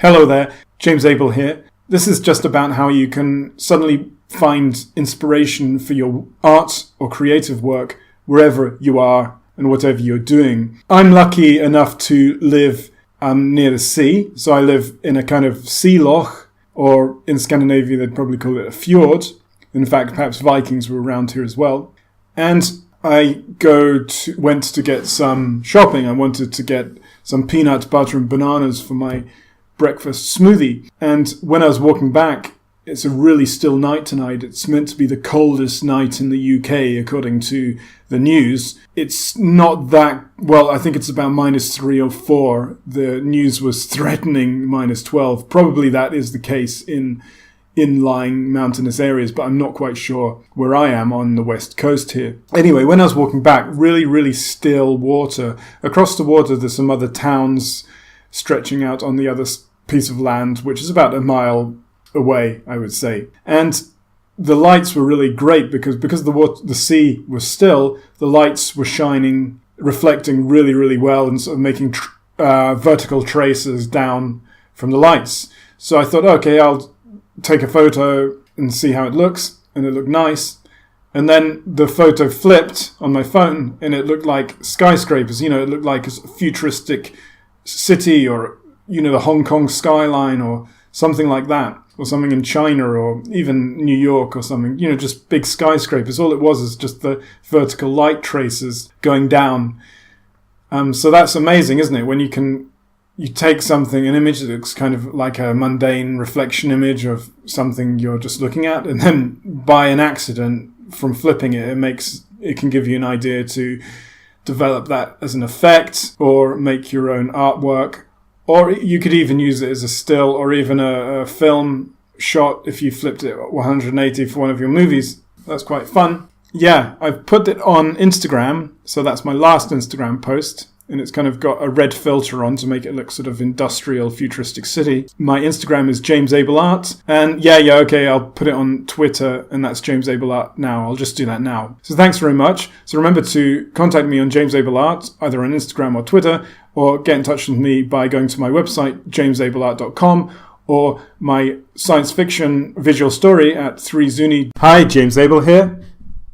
Hello there, James Abell here. This is just about how you can suddenly find inspiration for your art or creative work wherever you are and whatever you're doing. I'm lucky enough to live near the sea, so I live in a kind of sea loch, or in Scandinavia they'd probably call it a fjord. In fact, perhaps Vikings were around here as well. And I went to get some shopping. I wanted to get some peanut butter and bananas for my breakfast smoothie. And when I was walking back, it's a really still night tonight. It's meant to be the coldest night in the UK, according to the news. It's not that, well, I think it's about -3 or 4. The news was threatening -12. Probably that is the case in inlying mountainous areas, but I'm not quite sure where I am on the west coast here. Anyway, when I was walking back, really, really still water. Across the water, there's some other towns stretching out on the other piece of land, which is about a mile away, I would say. And the lights were really great because the sea was still, the lights were shining, reflecting really, really well and sort of making vertical traces down from the lights. So I thought, okay, I'll take a photo and see how it looks, and it looked nice. And then the photo flipped on my phone, and it looked like skyscrapers. It looked like a futuristic city, or the Hong Kong skyline, or something like that, or something in China, or even New York, or something. Just big skyscrapers. All it was is just the vertical light traces going down. So that's amazing, isn't it? When you take something, an image that looks kind of like a mundane reflection image of something you're just looking at, and then by an accident, from flipping it, it can give you an idea to develop that as an effect, or make your own artwork, or you could even use it as a still, or even a film shot if you flipped it 180 for one of your movies. That's quite fun. Yeah, I've put it on Instagram, so that's my last Instagram post. And it's kind of got a red filter on to make it look sort of industrial, futuristic city. My Instagram is James Abell Art. And okay, I'll put it on Twitter, and that's James Abell Art now. I'll just do that now. So thanks very much. So remember to contact me on James Abell Art, either on Instagram or Twitter, or get in touch with me by going to my website, amzn.to, or my science fiction visual story at 3zuni. Hi, James Abell here.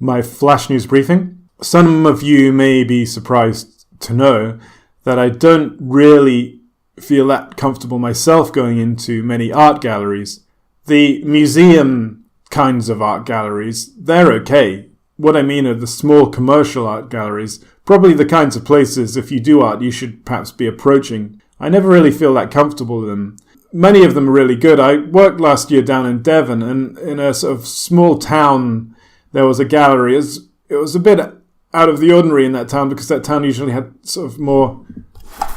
My flash news briefing. Some of you may be surprised to know that I don't really feel that comfortable myself going into many art galleries. The museum kinds of art galleries, they're okay. What I mean are the small commercial art galleries, probably the kinds of places, if you do art, you should perhaps be approaching. I never really feel that comfortable with them. Many of them are really good. I worked last year down in Devon, and in a sort of small town, there was a gallery. It was a bit out of the ordinary in that town, because that town usually had sort of more,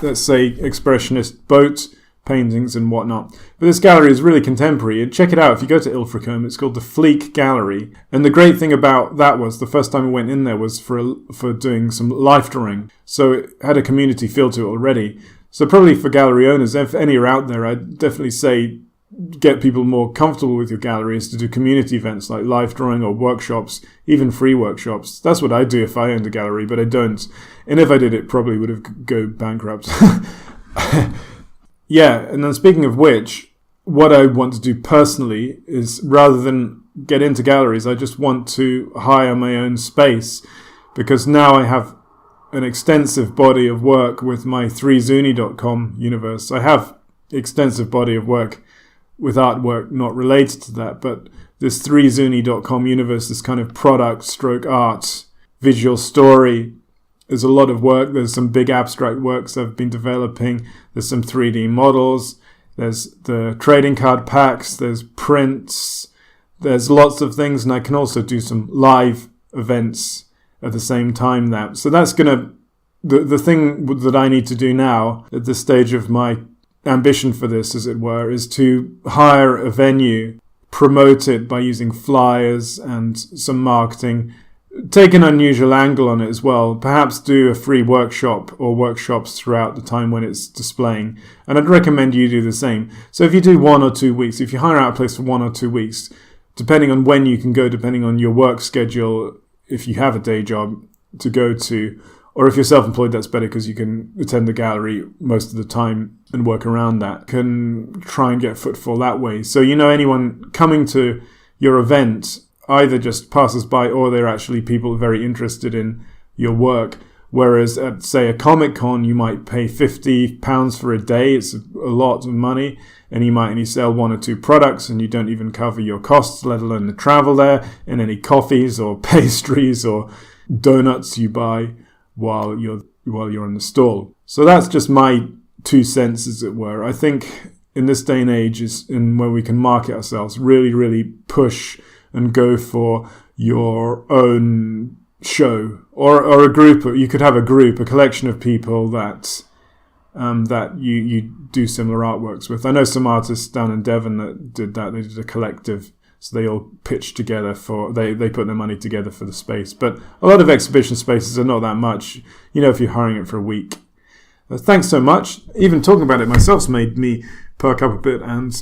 let's say, expressionist boat paintings and whatnot. But this gallery is really contemporary. And check it out if you go to Ilfracombe. It's called the Fleek Gallery. And the great thing about that was the first time I went in there was for doing some life drawing. So it had a community feel to it already. So probably for gallery owners, if any are out there, I'd definitely say get people more comfortable with your galleries to do community events like live drawing or workshops, even free workshops. That's what I'd do if I owned a gallery, but I don't. And if I did, it probably would have go bankrupt. Yeah, and then speaking of which, what I want to do personally is, rather than get into galleries, I just want to hire my own space, because now I have an extensive body of work with my 3zuni.com universe. I have extensive body of work with artwork not related to that, but this 3zuni.com universe, this kind of product stroke art visual story, there's a lot of work. There's some big abstract works I've been developing. There's some 3D models. There's the trading card packs. There's prints. There's lots of things, and I can also do some live events at the same time now. So that's the thing that I need to do now at this stage of my ambition for this, as it were, is to hire a venue, promote it by using flyers and some marketing, take an unusual angle on it as well, perhaps do a free workshop or workshops throughout the time when it's displaying. And I'd recommend you do the same. So if you do 1 or 2 weeks, if you hire out a place for 1 or 2 weeks, depending on when you can go, depending on your work schedule, if you have a day job to go to, Or if you're self-employed, that's better because you can attend the gallery most of the time and work around that. Can try and get footfall that way. So, anyone coming to your event either just passes by or they're actually people very interested in your work. Whereas at, say, a Comic-Con, you might pay £50 for a day. It's a lot of money. And you might only sell one or two products and you don't even cover your costs, let alone the travel there and any coffees or pastries or donuts you buy while you're in the stall. So that's just my 2 cents, as it were. I think in this day and age is in where we can market ourselves, really, really push and go for your own show or a group. You could have a collection of people that you do similar artworks with. I know some artists down in Devon that did that. They did a collective. So they all pitched together they put their money together for the space. But a lot of exhibition spaces are not that much, if you're hiring it for a week. Thanks so much. Even talking about it myself's made me perk up a bit and,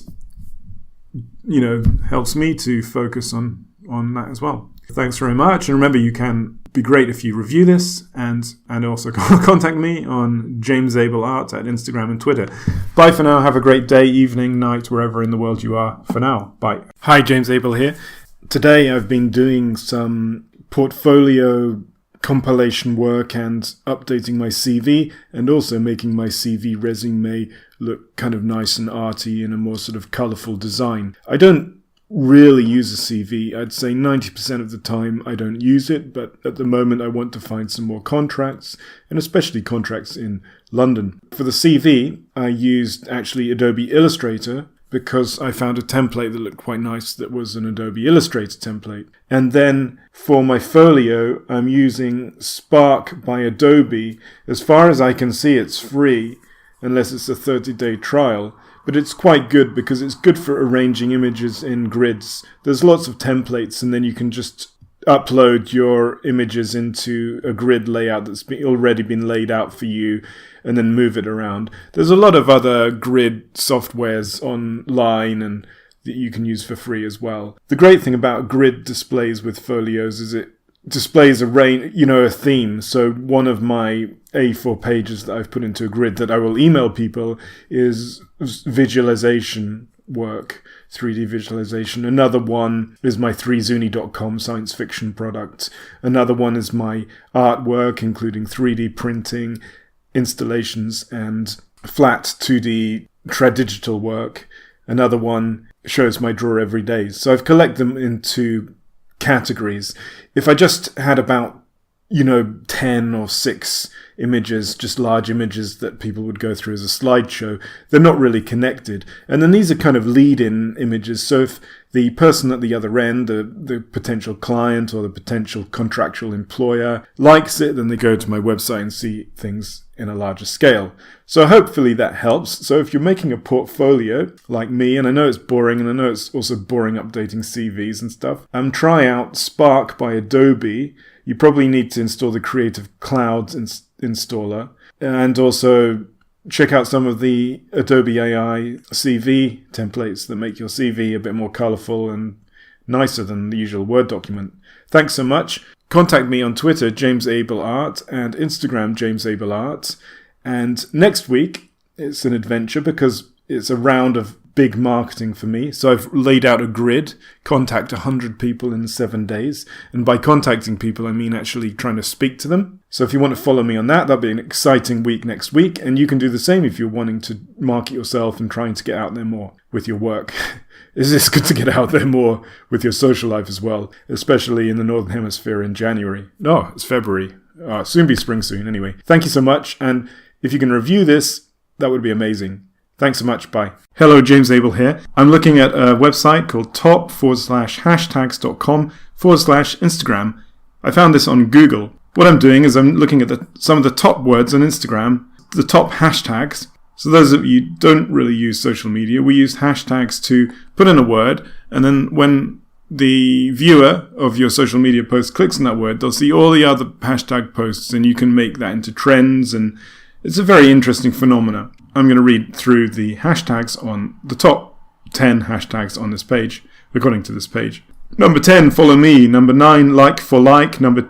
helps me to focus on that as well. Thanks very much. And remember, you can be great if you review this and also contact me on James Abell Art at Instagram and Twitter. Bye for now. Have a great day, evening, night, wherever in the world you are for now. Bye. Hi, James Abell here. Today I've been doing some portfolio compilation work and updating my CV and also making my CV resume look kind of nice and arty in a more sort of colourful design. I don't really use a CV. I'd say 90% of the time I don't use it, but at the moment I want to find some more contracts, and especially contracts in London. For the CV, I used actually Adobe Illustrator because I found a template that looked quite nice that was an Adobe Illustrator template. And then for my folio, I'm using Spark by Adobe. As far as I can see, it's free, unless it's a 30-day trial. But it's quite good because it's good for arranging images in grids. There's lots of templates and then you can just upload your images into a grid layout that's already been laid out for you and then move it around. There's a lot of other grid softwares online and that you can use for free as well. The great thing about grid displays with folios is it displays a theme. So one of my A4 pages that I've put into a grid that I will email people is visualization work, 3D visualization. Another one is my 3zuni.com science fiction product. Another one is my artwork, including 3D printing, installations, and flat 2D digital work. Another one shows my draw every day. So I've collected them into categories. If I just had about 10 or 6 images, just large images that people would go through as a slideshow, they're not really connected. And then these are kind of lead-in images. So if the person at the other end, the potential client or the potential contractual employer likes it, then they go to my website and see things in a larger scale. So hopefully that helps. So if you're making a portfolio like me, and I know it's boring, and I know it's also boring updating CVs and stuff, try out Spark by Adobe. You probably need to install the Creative Cloud installer, and also check out some of the Adobe AI CV templates that make your CV a bit more colorful and nicer than the usual Word document. Thanks so much. Contact me on Twitter, James Abell Art, and Instagram, James Abell Art. And next week, it's an adventure because it's a round of big marketing for me. So I've laid out a grid, contact 100 people in 7 days. And by contacting people, I mean actually trying to speak to them. So if you want to follow me on that, that'll be an exciting week next week. And you can do the same if you're wanting to market yourself and trying to get out there more with your work. It's good to get out there more with your social life as well, especially in the Northern Hemisphere in January. No, it's February. Soon be spring soon anyway. Thank you so much. And if you can review this, that would be amazing. Thanks so much. Bye. Hello, James Abell here. I'm looking at a website called top/hashtags.com/Instagram. I found this on Google. What I'm doing is I'm looking at some of the top words on Instagram, the top hashtags. So those of you who don't really use social media, we use hashtags to put in a word, and then when the viewer of your social media post clicks on that word, they'll see all the other hashtag posts, and you can make that into trends, and it's a very interesting phenomena. I'm going to read through the hashtags on the top 10 hashtags on this page, according to this page. Number 10, follow me. Number 9, like for like. Number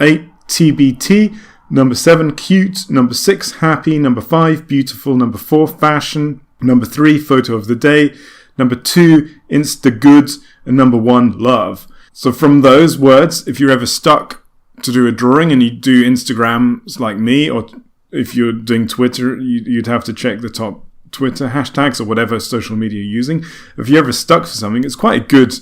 8, TBT. Number 7, cute. Number 6, happy. Number 5, beautiful. Number 4, fashion. Number 3, photo of the day. Number 2, insta good. And number 1, love. So from those words, if you're ever stuck to do a drawing and you do Instagrams like me, or if you're doing Twitter, you'd have to check the top Twitter hashtags or whatever social media you're using. If you're ever stuck for something, it's quite a good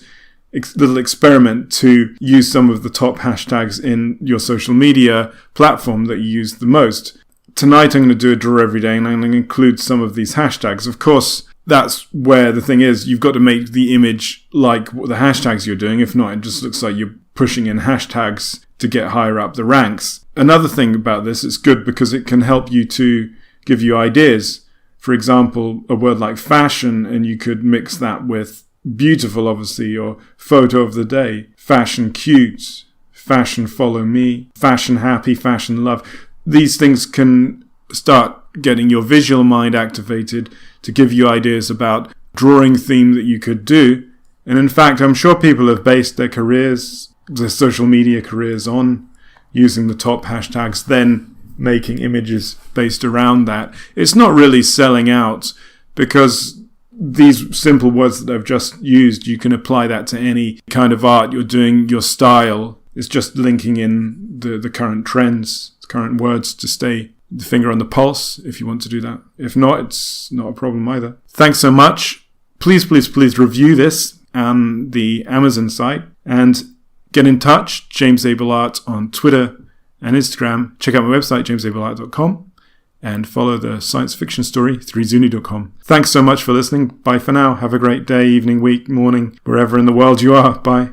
little experiment to use some of the top hashtags in your social media platform that you use the most. Tonight I'm going to do a draw every day and I'm going to include some of these hashtags. Of course, that's where the thing is, you've got to make the image like the hashtags you're doing. If not, it just looks like you're pushing in hashtags to get higher up the ranks. Another thing about this, it's good because it can help you to give you ideas. For example, a word like fashion, and you could mix that with beautiful, obviously, or photo of the day, fashion cute, fashion follow me, fashion happy, fashion love. These things can start getting your visual mind activated to give you ideas about drawing theme that you could do. And in fact, I'm sure people have based their careers, their social media careers, on using the top hashtags, then making images based around that. It's not really selling out, because these simple words that I've just used, you can apply that to any kind of art you're doing, your style. It's just linking in the current trends, current words to stay the finger on the pulse if you want to do that. If not, it's not a problem either. Thanks so much. Please review this on the Amazon site and get in touch. James Abell Art on Twitter and Instagram. Check out my website, jamesabellart.com, and follow the science fiction story, 3zuni.com. Thanks so much for listening. Bye for now. Have a great day, evening, week, morning, wherever in the world you are. Bye.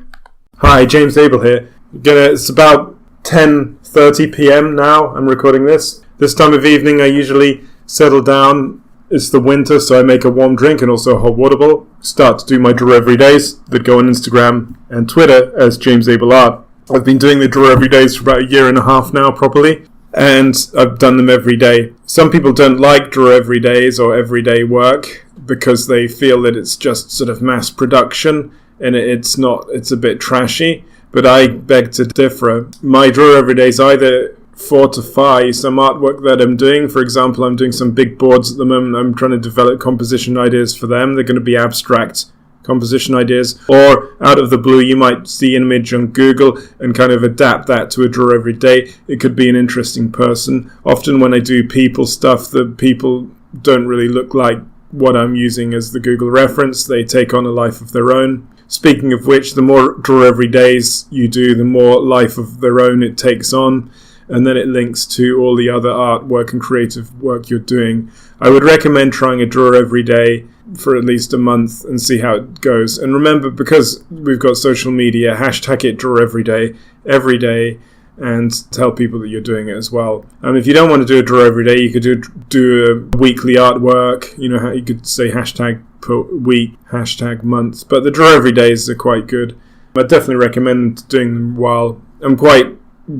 Hi, James Abell here. It's about 10:30 p.m. now. I'm recording this. This time of evening, I usually settle down. It's the winter, so I make a warm drink and also a hot water bowl. Start to do my draw every days that go on Instagram and Twitter as James Abell Art. I've been doing the draw every days for about a year and a half now, properly, and I've done them every day. Some people don't like draw every days or everyday work because they feel that it's just sort of mass production and it's a bit trashy. But I beg to differ. My draw every days either fortify some artwork that I'm doing. For example, I'm doing some big boards at the moment. I'm trying to develop composition ideas for them. They're going to be abstract composition ideas. Or out of the blue, you might see an image on Google and kind of adapt that to a draw every day. It could be an interesting person. Often when I do people stuff, the people don't really look like what I'm using as the Google reference. They take on a life of their own. Speaking of which, the more draw every days you do, the more life of their own it takes on. And then it links to all the other artwork and creative work you're doing. I would recommend trying a draw every day for at least a month and see how it goes. And remember, because we've got social media, hashtag it draw every day, and tell people that you're doing it as well. If you don't want to do a draw every day, you could do a weekly artwork. You know how you could say hashtag per week, hashtag month. But the draw every days are quite good. I definitely recommend doing them while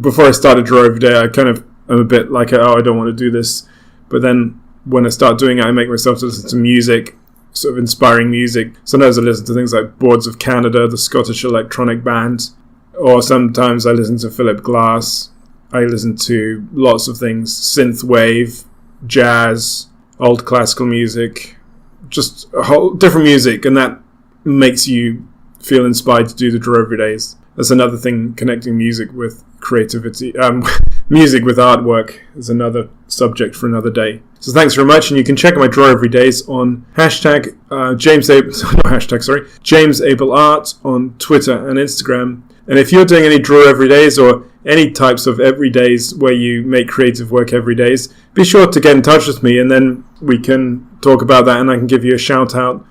before I start a draw every day, I'm a bit like, I don't want to do this. But then when I start doing it, I make myself listen to music, sort of inspiring music. Sometimes I listen to things like Boards of Canada, the Scottish electronic band. Or sometimes I listen to Philip Glass. I listen to lots of things, synthwave, jazz, old classical music, just a whole different music. And that makes you feel inspired to do the draw every days. That's another thing, connecting music with creativity. Music with artwork is another subject for another day. So thanks very much, and you can check my draw every days on James Abell Art on Twitter and Instagram. And if you're doing any draw every days or any types of every days where you make creative work every days, be sure to get in touch with me, and then we can talk about that, and I can give you a shout out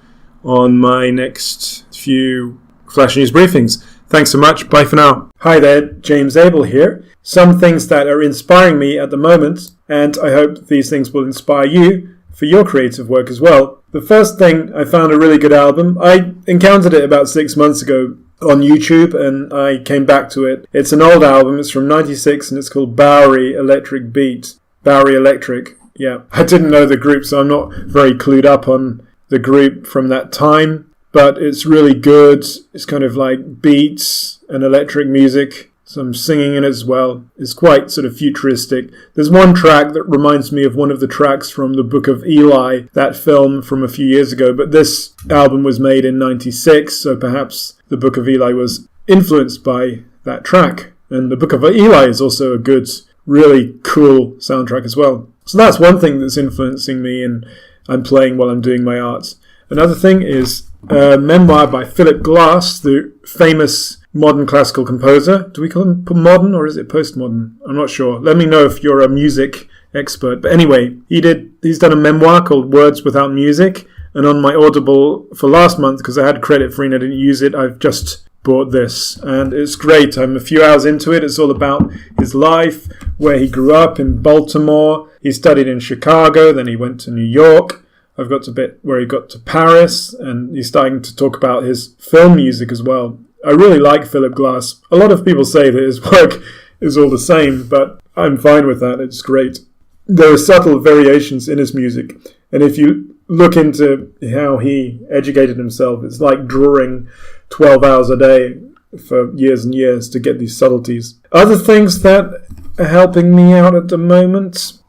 on my next few Flash News briefings. Thanks so much. Bye for now. Hi there, James Abell here. Some things that are inspiring me at the moment, and I hope these things will inspire you for your creative work as well. The first thing, I found a really good album. I encountered it about 6 months ago on YouTube, and I came back to it. It's an old album. It's from 96, and it's called Bowery Electric Beat. Bowery Electric, yeah. I didn't know the group, so I'm not very clued up on the group from that time. But it's really good. It's kind of like beats and electric music. some singing in it as well. It's quite sort of futuristic. There's one track that reminds me of one of the tracks from the Book of Eli, that film from a few years ago, but this album was made in 96, so perhaps the Book of Eli was influenced by that track. And the Book of Eli is also a good, really cool soundtrack as well. So that's one thing that's influencing me and I'm playing while I'm doing my art. Another thing is a memoir by Philip Glass, the famous modern classical composer. Do we call him modern or is it postmodern? I'm not sure. Let me know if you're a music expert. But anyway, he's done a memoir called Words Without Music. And on my Audible for last month, because I had credit free and I didn't use it, I've just bought this. And it's great. I'm a few hours into it. It's all about his life, where he grew up in Baltimore. He studied in Chicago, then he went to New York. I've got to bit where he got to Paris, and he's starting to talk about his film music as well. I really like Philip Glass. A lot of people say that his work is all the same, but I'm fine with that. It's great. There are subtle variations in his music, and if you look into how he educated himself, it's like drawing 12 hours a day for years and years to get these subtleties. Other things that are helping me out at the moment...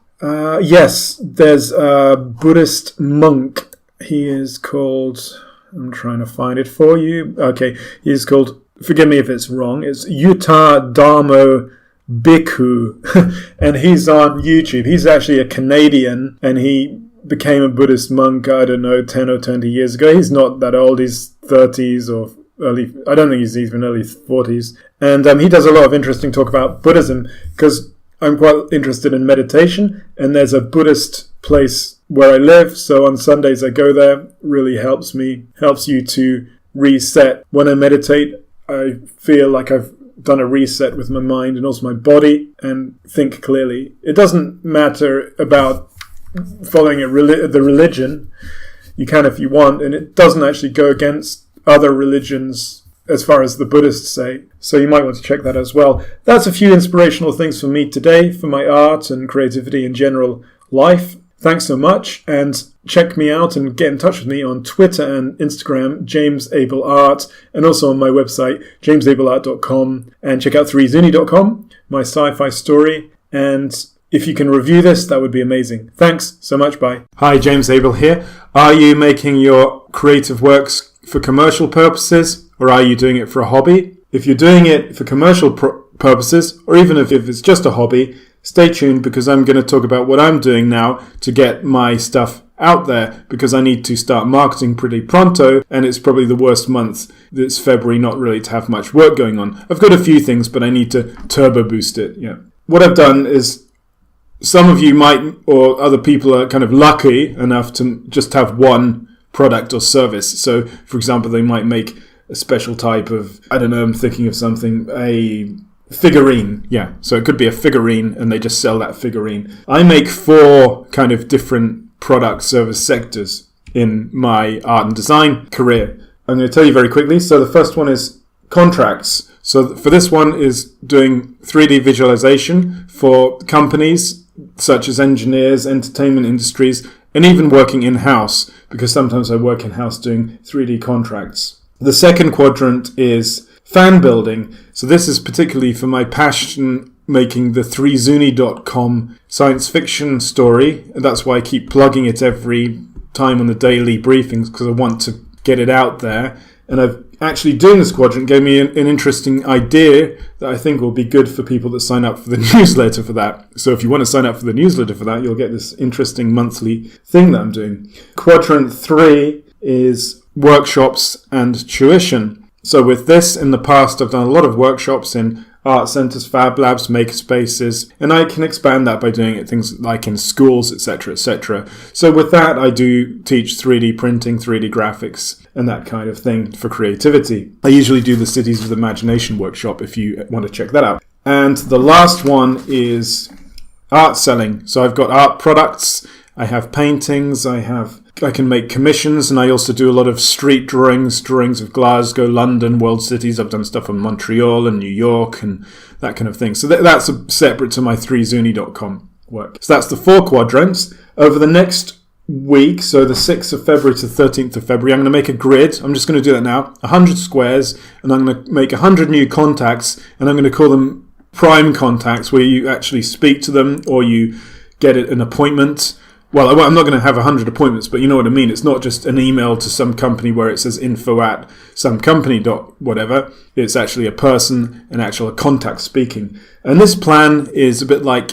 yes, there's a Buddhist monk. He is called... I'm trying to find it for you. Okay, he's called... Forgive me if it's wrong. It's Yuta Dharmo Bhikkhu. And he's on YouTube. He's actually a Canadian, and he became a Buddhist monk, I don't know, 10 or 20 years ago. He's not that old. He's 30s or early... I don't think he's even early 40s. And he does a lot of interesting talk about Buddhism, because... I'm quite interested in meditation, and there's a Buddhist place where I live, so on Sundays I go there. Really helps you to reset. When I meditate, I feel like I've done a reset with my mind and also my body and think clearly. It doesn't matter about following the religion. You can if you want, and it doesn't actually go against other religions as far as the Buddhists say. So you might want to check that as well. That's a few inspirational things for me today, for my art and creativity in general life. Thanks so much, and check me out and get in touch with me on Twitter and Instagram, James Abell Art, and also on my website, jamesabellart.com, and check out 3zuni.com, my sci-fi story, and if you can review this, that would be amazing. Thanks so much, bye. Hi, James Abell here. Are you making your creative works for commercial purposes, or are you doing it for a hobby? If you're doing it for commercial purposes, or even if it's just a hobby, stay tuned, because I'm going to talk about what I'm doing now to get my stuff out there, because I need to start marketing pretty pronto, and it's probably the worst month. It's February, not really to have much work going on. I've got a few things, but I need to turbo boost it. Yeah. What I've done is, some of you might, or other people are kind of lucky enough to just have one product or service. So, for example, they might make a special type of, I don't know, I'm thinking of something, a figurine. Yeah, so it could be a figurine and they just sell that figurine. I make 4 kind of different product service sectors in my art and design career. I'm going to tell you very quickly. So the first one is contracts. So for this one is doing 3D visualization for companies such as engineers, entertainment industries, and even working in-house, because sometimes I work in-house doing 3D contracts. The second quadrant is fan building. So this is particularly for my passion making the 3zuni.com science fiction story. And that's why I keep plugging it every time on the daily briefings, because I want to get it out there. And I've actually doing this quadrant gave me an interesting idea that I think will be good for people that sign up for the newsletter for that. So if you want to sign up for the newsletter for that, you'll get this interesting monthly thing that I'm doing. Quadrant 3 is workshops and tuition. So with this, in the past, I've done a lot of workshops in art centers, fab labs, maker spaces, and I can expand that by doing it things like in schools, etc., etc. So with that, I do teach 3D printing, 3D graphics, and that kind of thing for creativity. I usually do the Cities of Imagination workshop if you want to check that out. And the last one is art selling. So I've got art products, I have paintings, I can make commissions, and I also do a lot of street drawings of Glasgow, London, world cities. I've done stuff on Montreal and New York and that kind of thing. So that's separate to my 3zuni.com work. So that's the 4 quadrants. Over the next week, so the 6th of February to the 13th of February, I'm going to make a grid. I'm just going to do that now. 100 squares, and I'm going to make 100 new contacts, and I'm going to call them prime contacts, where you actually speak to them or you get an appointment. Well, I'm not going to have 100 appointments, but you know what I mean. It's not just an email to some company where it says info@somecompany.whatever. It's actually a person, a contact speaking. And this plan is a bit like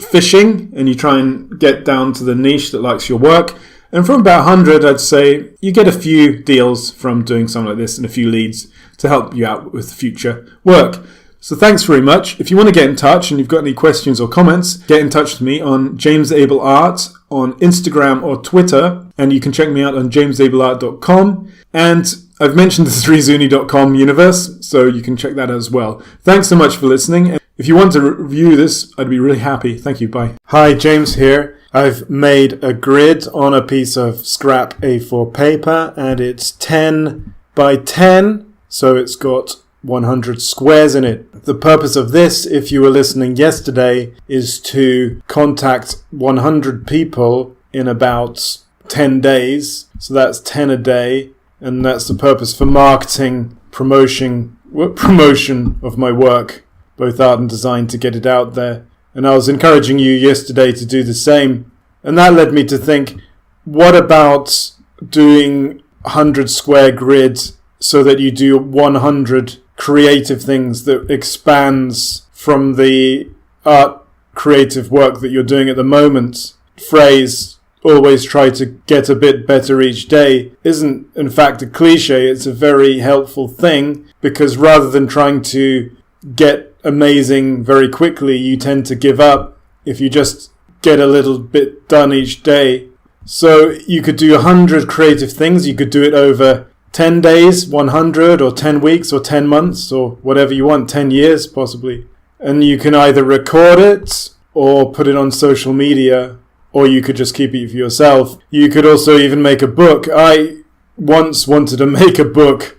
fishing, and you try and get down to the niche that likes your work. And from about 100, I'd say you get a few deals from doing something like this and a few leads to help you out with future work. So thanks very much. If you want to get in touch and you've got any questions or comments, get in touch with me on James Abell Art on Instagram or Twitter. And you can check me out on jamesabellart.com. And I've mentioned the 3zuni.com universe, so you can check that out as well. Thanks so much for listening. If you want to review this, I'd be really happy. Thank you. Bye. Hi, James here. I've made a grid on a piece of scrap A4 paper, and it's 10 by 10, so it's got 100 squares in it. The purpose of this, if you were listening yesterday, is to contact 100 people in about 10 days. So that's 10 a day. And that's the purpose for marketing, promotion of my work, both art and design, to get it out there. And I was encouraging you yesterday to do the same. And that led me to think, what about doing 100 square grids so that you do 100 creative things that expands from the art creative work that you're doing at the moment? Phrase, always try to get a bit better each day, isn't in fact a cliche. It's a very helpful thing, because rather than trying to get amazing very quickly, you tend to give up if you just get a little bit done each day. So you could do 100 creative things. You could do it over 10 days, 100, or 10 weeks, or 10 months, or whatever you want, 10 years possibly. And you can either record it or put it on social media, or you could just keep it for yourself. You could also even make a book. I once wanted to make a book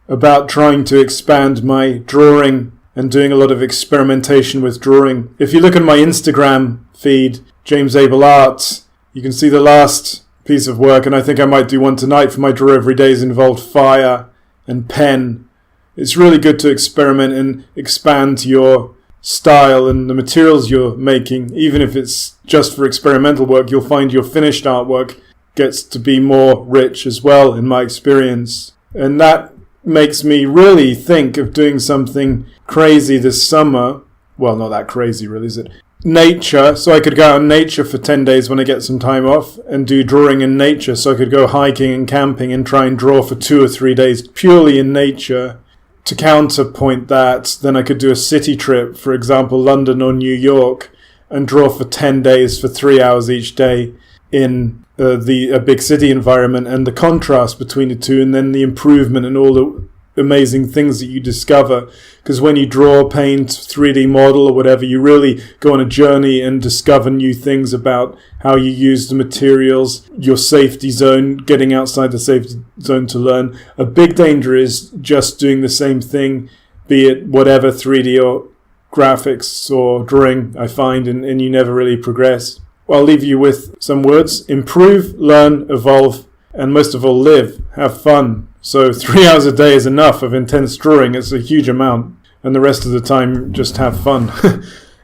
about trying to expand my drawing and doing a lot of experimentation with drawing. If you look at my Instagram feed, James Abell Art, you can see the last piece of work, and I think I might do one tonight for my Draw Every Days, involved fire and pen. It's really good to experiment and expand your style and the materials you're making. Even if it's just for experimental work, you'll find your finished artwork gets to be more rich as well, in my experience. And that makes me really think of doing something crazy this summer. Well, not that crazy really, is it? Nature, so I could go out in nature for 10 days when I get some time off, and do drawing in nature, so I could go hiking and camping and try and draw for 2 or 3 days purely in nature. To counterpoint that, then I could do a city trip, for example London or New York, and draw for 10 days for 3 hours each day in a big city environment, and the contrast between the two, and then the improvement and all the amazing things that you discover. Because when you draw, paint, 3D model or whatever, you really go on a journey and discover new things about how you use the materials, your safety zone, getting outside the safety zone to learn. A big danger is just doing the same thing, be it whatever, 3D or graphics or drawing, I find, and you never really progress. Well, I'll leave you with some words. Improve, learn, evolve, and most of all, live. Have fun. So 3 hours a day is enough of intense drawing. It's a huge amount. And the rest of the time, just have fun.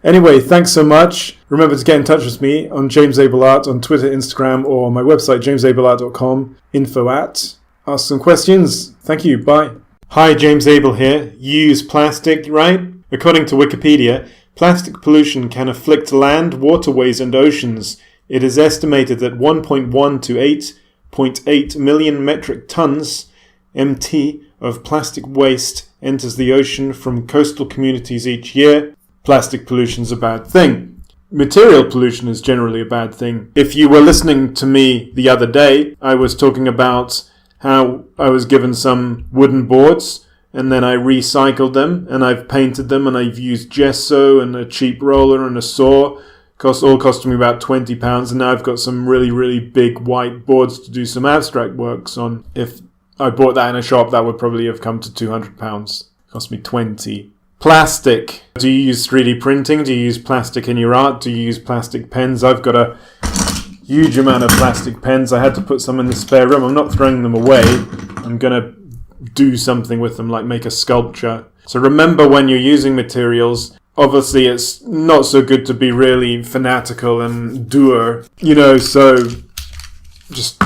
Anyway, thanks so much. Remember to get in touch with me on James Abell Art on Twitter, Instagram, or my website, jamesabellart.com, info@. Ask some questions. Thank you. Bye. Hi, James Abell here. You use plastic, right? According to Wikipedia, plastic pollution can afflict land, waterways, and oceans. It is estimated that 1.1 to 8.8 million metric tons MT of plastic waste enters the ocean from coastal communities each year. Plastic pollution is a bad thing. Material pollution is generally a bad thing. If you were listening to me the other day, I was talking about how I was given some wooden boards and then I recycled them and I've painted them and I've used gesso and a cheap roller and a saw. All costing me about £20, and now I've got some really, really big white boards to do some abstract works on. If I bought that in a shop, that would probably have come to £200. Cost me 20. Plastic. Do you use 3D printing? Do you use plastic in your art? Do you use plastic pens? I've got a huge amount of plastic pens. I had to put some in the spare room. I'm not throwing them away. I'm going to do something with them, like make a sculpture. So remember, when you're using materials, obviously it's not so good to be really fanatical and doer, so just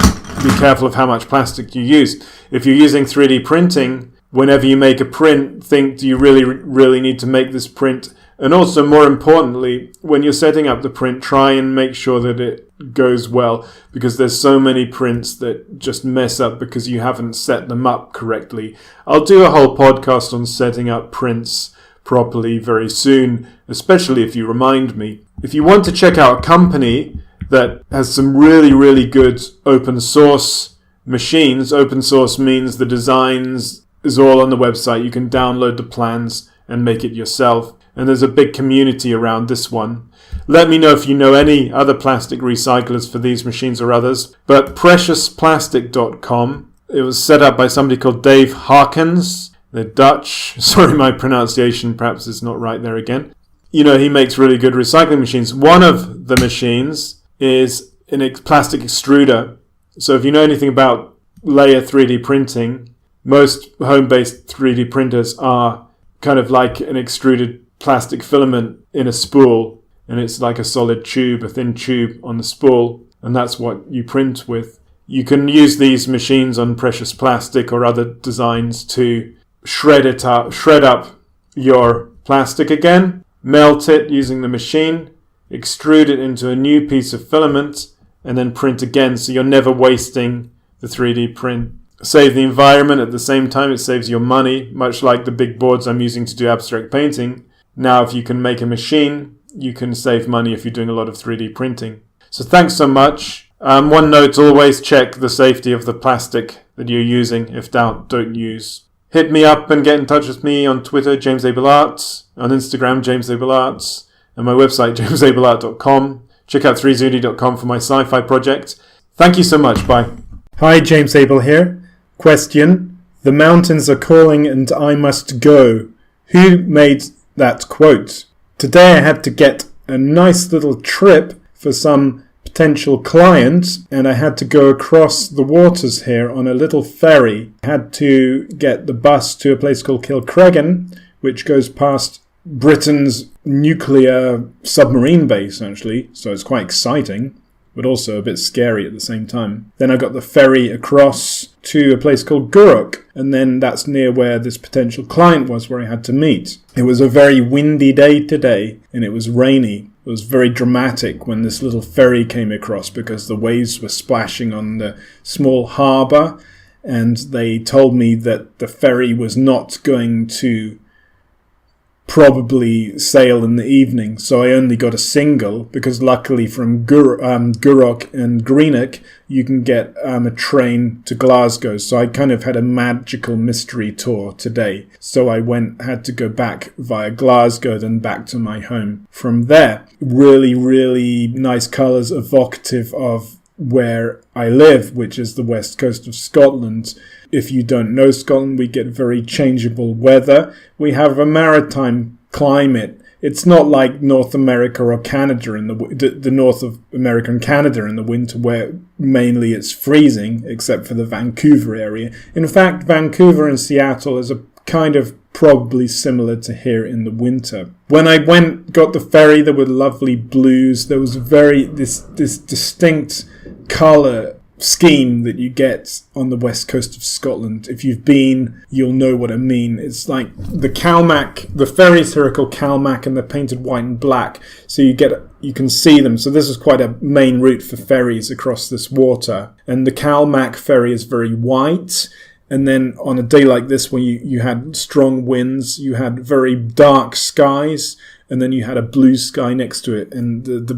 be careful of how much plastic you use. If you're using 3D printing, whenever you make a print, think, do you really need to make this print? And also, more importantly, when you're setting up the print, try and make sure that it goes well, because there's so many prints that just mess up because you haven't set them up correctly. I'll do a whole podcast on setting up prints properly very soon, especially if you remind me. If you want to check out a company that has some really, really good open source machines, open source means the designs is all on the website. You can download the plans and make it yourself. And there's a big community around this one. Let me know if you know any other plastic recyclers for these machines or others. But preciousplastic.com, it was set up by somebody called Dave Harkins. They're Dutch. Sorry, my pronunciation perhaps is not right there again. He makes really good recycling machines. One of the machines is a plastic extruder. So if you know anything about layer 3D printing, most home-based 3D printers are kind of like an extruded plastic filament in a spool, and it's like a solid tube, a thin tube on the spool, and that's what you print with. You can use these machines on precious plastic or other designs to shred up your plastic again, melt it using the machine, extrude it into a new piece of filament, and then print again, so you're never wasting the 3D print. Save the environment at the same time. It saves your money, much like the big boards I'm using to do abstract painting. Now, if you can make a machine, you can save money if you're doing a lot of 3D printing. So thanks so much. One note, always check the safety of the plastic that you're using. If doubt, don't use. Hit me up and get in touch with me on Twitter, James Abell Arts, on Instagram, James Abell Arts, and my website, jamesabellart.com. Check out 3zuni.com for my sci-fi project. Thank you so much. Bye. Hi, James Abell here. Question: the mountains are calling and I must go. Who made that quote? Today I had to get a nice little trip for some potential client, and I had to go across the waters here on a little ferry. I had to get the bus to a place called Kilcreggan, which goes past Britain's nuclear submarine base, actually, so it's quite exciting, but also a bit scary at the same time. Then I got the ferry across to a place called Gurrock, and then that's near where this potential client was, where I had to meet. It was a very windy day today, and it was rainy. It was very dramatic when this little ferry came across because the waves were splashing on the small harbour, and they told me that the ferry was not going to probably sail in the evening, so I only got a single, because luckily from Gurrock and Greenock you can get a train to Glasgow, so I kind of had a magical mystery tour today. So I had to go back via Glasgow, then back to my home from there. Really, really nice colours, evocative of where I live, which is the west coast of Scotland. If you don't know Scotland, we get very changeable weather. We have a maritime climate. It's not like North America or Canada the North of America and Canada in the winter, where mainly it's freezing, except for the Vancouver area. In fact, Vancouver and Seattle is a kind of probably similar to here in the winter. When I got the ferry, there were lovely blues. There was this distinct colour scheme that you get on the west coast of Scotland. If you've been, you'll know what I mean. It's like the ferries here are called Calmac, and they're painted white and black, so you can see them. So this is quite a main route for ferries across this water, and the Calmac ferry is very white. And then on a day like this, when you had strong winds, you had very dark skies, and then you had a blue sky next to it, and the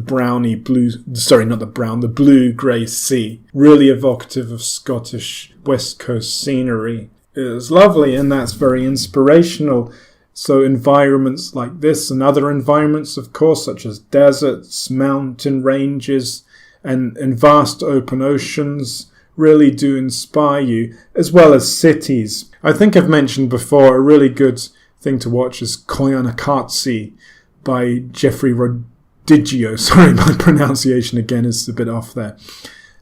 blue-grey sea. Really evocative of Scottish West Coast scenery. It was lovely, and that's very inspirational. So environments like this, and other environments, of course, such as deserts, mountain ranges, and vast open oceans, really do inspire you, as well as cities. I think I've mentioned before, a really good thing to watch is Koyaanisqatsi by Jeffrey Digio. Sorry, my pronunciation again is a bit off there.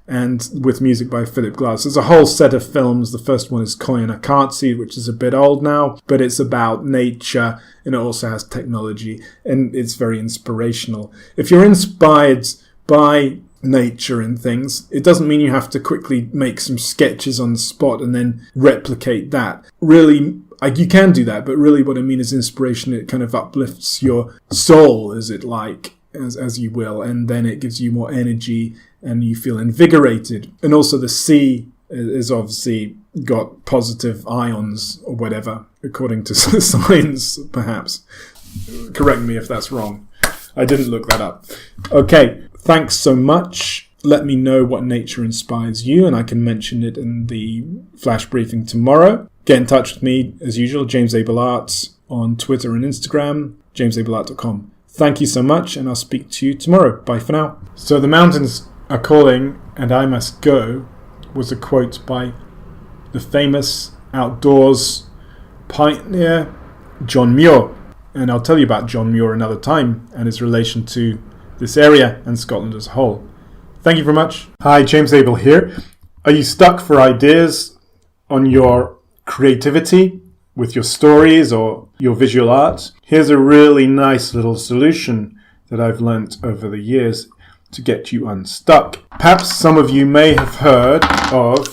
And with music by Philip Glass. There's a whole set of films. The first one is Koyana Katsi, which is a bit old now, but it's about nature, and it also has technology, and it's very inspirational. If you're inspired by nature and things, it doesn't mean you have to quickly make some sketches on the spot and then replicate that. Really, you can do that, but really what I mean is inspiration. It kind of uplifts your soul, as you will, and then it gives you more energy and you feel invigorated. And also the sea is obviously got positive ions or whatever, according to science, perhaps. Correct me if that's wrong. I didn't look that up. Okay, thanks so much. Let me know what nature inspires you, and I can mention it in the flash briefing tomorrow. Get in touch with me, as usual, James Abell Art on Twitter and Instagram, jamesabellart.com. Thank you so much, and I'll speak to you tomorrow. Bye for now. So the mountains are calling, and I must go, was a quote by the famous outdoors pioneer John Muir. And I'll tell you about John Muir another time and his relation to this area and Scotland as a whole. Thank you very much. Hi, James Abell here. Are you stuck for ideas on your creativity with your stories or your visual art? Here's a really nice little solution that I've learnt over the years to get you unstuck. Perhaps some of you may have heard of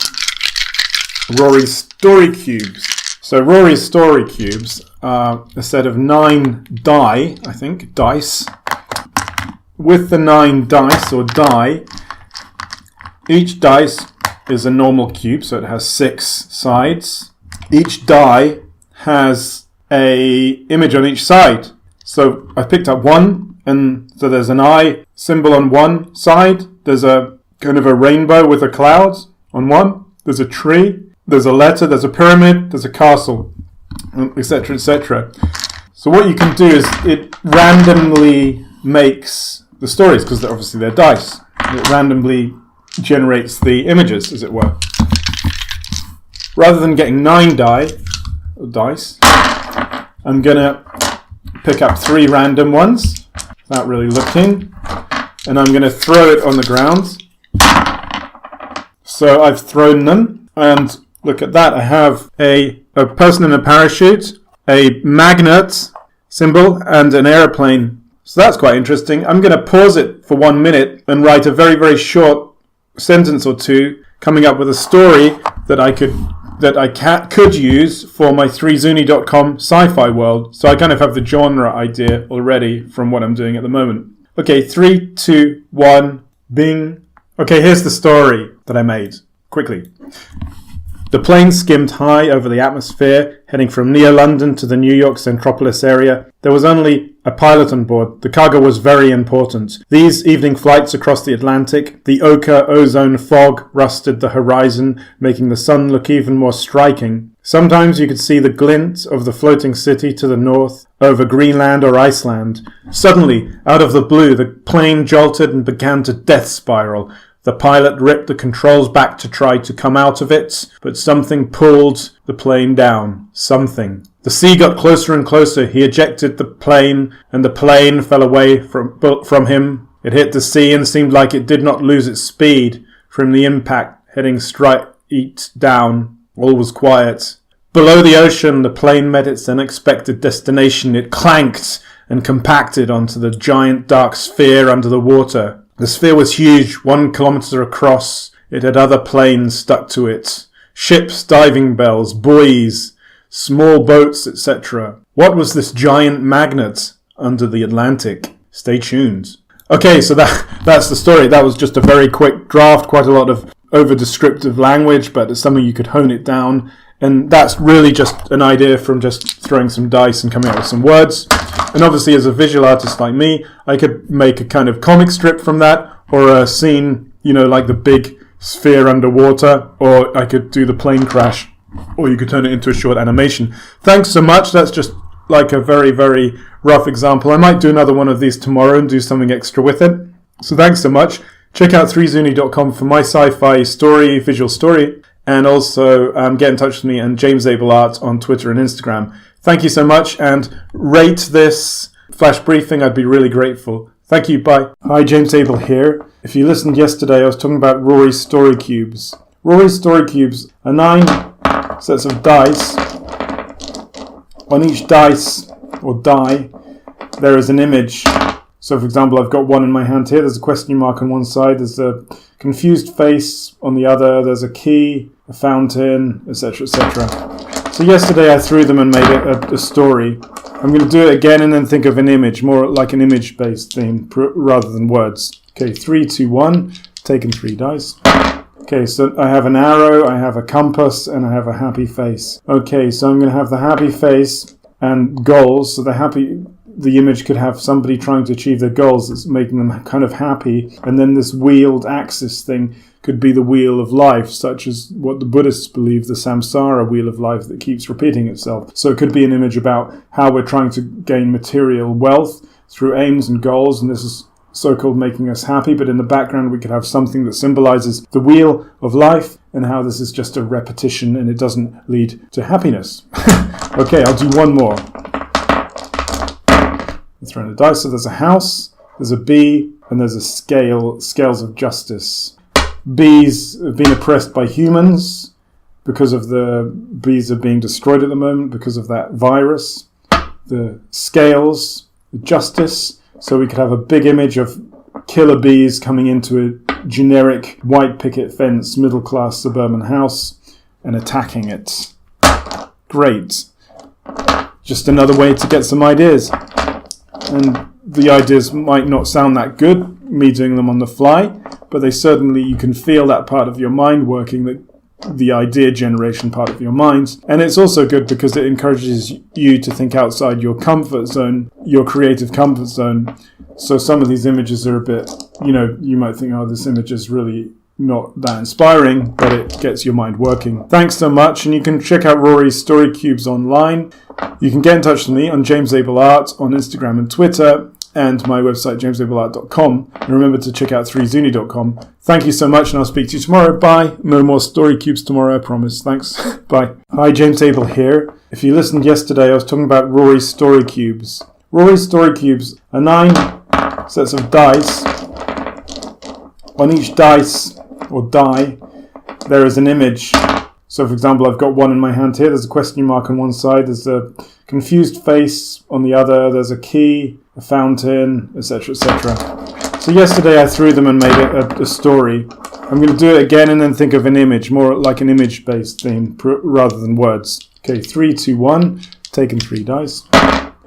Rory's Story Cubes. So Rory's Story Cubes are a set of 9 dice. With the 9 dice or die, each dice is a normal cube, so it has 6 sides. Each die has a image on each side. So I picked up one, and so there's an eye symbol on one side. There's a kind of a rainbow with a cloud on one. There's a tree. There's a letter. There's a pyramid. There's a castle, etc., etc. So what you can do is it randomly makes the stories, because obviously they're dice. It randomly generates the images, as it were. Rather than getting 9 dice, I'm going to pick up 3 random ones without really looking, and I'm going to throw it on the ground. So I've thrown them, and look at that. I have a person in a parachute, a magnet symbol, and an aeroplane. So that's quite interesting. I'm going to pause it for 1 minute and write a very, very short sentence or two, coming up with a story that I could use for my 3zuni.com sci-fi world. So I kind of have the genre idea already from what I'm doing at the moment. Okay, 3, 2, 1, bing. Okay, here's the story that I made. Quickly. The plane skimmed high over the atmosphere, heading from Neo-London to the New York Centropolis area. There was only a pilot on board. The cargo was very important. These evening flights across the Atlantic, the ochre ozone fog rusted the horizon, making the sun look even more striking. Sometimes you could see the glint of the floating city to the north, over Greenland or Iceland. Suddenly, out of the blue, the plane jolted and began to death spiral. The pilot ripped the controls back to try to come out of it, but something pulled the plane down. Something. The sea got closer and closer. He ejected the plane, and the plane fell away from him. It hit the sea and seemed like it did not lose its speed from the impact, heading straight down. All was quiet. Below the ocean, the plane met its unexpected destination. It clanked and compacted onto the giant dark sphere under the water. The sphere was huge, 1 kilometre across. It had other planes stuck to it. Ships, diving bells, buoys, small boats, etc. What was this giant magnet under the Atlantic? Stay tuned. Okay, so that's the story. That was just a very quick draft, quite a lot of over-descriptive language, but it's something you could hone it down. And that's really just an idea from just throwing some dice and coming up with some words. And obviously, as a visual artist like me, I could make a kind of comic strip from that, or a scene, like the big sphere underwater, or I could do the plane crash, or you could turn it into a short animation. Thanks so much. That's just like a very, very rough example. I might do another one of these tomorrow and do something extra with it. So thanks so much. Check out 3zuni.com for my sci-fi story, visual story. And also get in touch with me and James Abell Art on Twitter and Instagram. Thank you so much, and rate this flash briefing. I'd be really grateful. Thank you, bye. Hi, James Abell here. If you listened yesterday, I was talking about Rory's story cubes. Rory's story cubes are 9 sets of dice. On each dice, or die, there is an image. So, for example, I've got one in my hand here. There's a question mark on one side. There's a confused face on the other. There's a key, a fountain, etc., etc. So yesterday I threw them and made it a story. I'm going to do it again and then think of an image, more like an image-based theme rather than words. Okay, 3, 2, 1. Taken 3 dice. Okay, so I have an arrow, I have a compass, and I have a happy face. Okay, so I'm going to have the happy face and goals. So the image could have somebody trying to achieve their goals that's making them kind of happy. And then this wheeled axis thing could be the wheel of life, such as what the Buddhists believe, the samsara wheel of life that keeps repeating itself. So it could be an image about how we're trying to gain material wealth through aims and goals, and this is so-called making us happy, but in the background we could have something that symbolizes the wheel of life and how this is just a repetition and it doesn't lead to happiness. Okay, I'll do one more. I'm throwing the dice. So there's a house, there's a bee, and there's a scales of justice. Bees have been oppressed by humans because of the bees are being destroyed at the moment because of that virus. The scales, the justice. So we could have a big image of killer bees coming into a generic white picket fence, middle-class suburban house and attacking it. Great. Just another way to get some ideas. And the ideas might not sound that good, me doing them on the fly, but you can feel that part of your mind working, the idea generation part of your mind. And it's also good because it encourages you to think outside your comfort zone, your creative comfort zone. So some of these images are a bit, you might think, oh, this image is really not that inspiring, but it gets your mind working. Thanks so much, and you can check out Rory's story cubes online. You can get in touch with me on James Abell Art on Instagram and Twitter, and my website, amzn.to. And remember to check out 3zuni.com. Thank you so much, and I'll speak to you tomorrow. Bye. No more story cubes tomorrow, I promise. Thanks. Bye. Hi, James Abell here. If you listened yesterday, I was talking about Rory's story cubes. Rory's story cubes are 9 sets of dice. On each dice, or die, there is an image. So, for example, I've got one in my hand here. There's a question mark on one side. There's a confused face on the other. There's a key, a fountain, etc., etc. So yesterday I threw them and made it a story. I'm going to do it again and then think of an image, more like an image-based theme rather than words. Okay, 3, 2, 1. Taken 3 dice.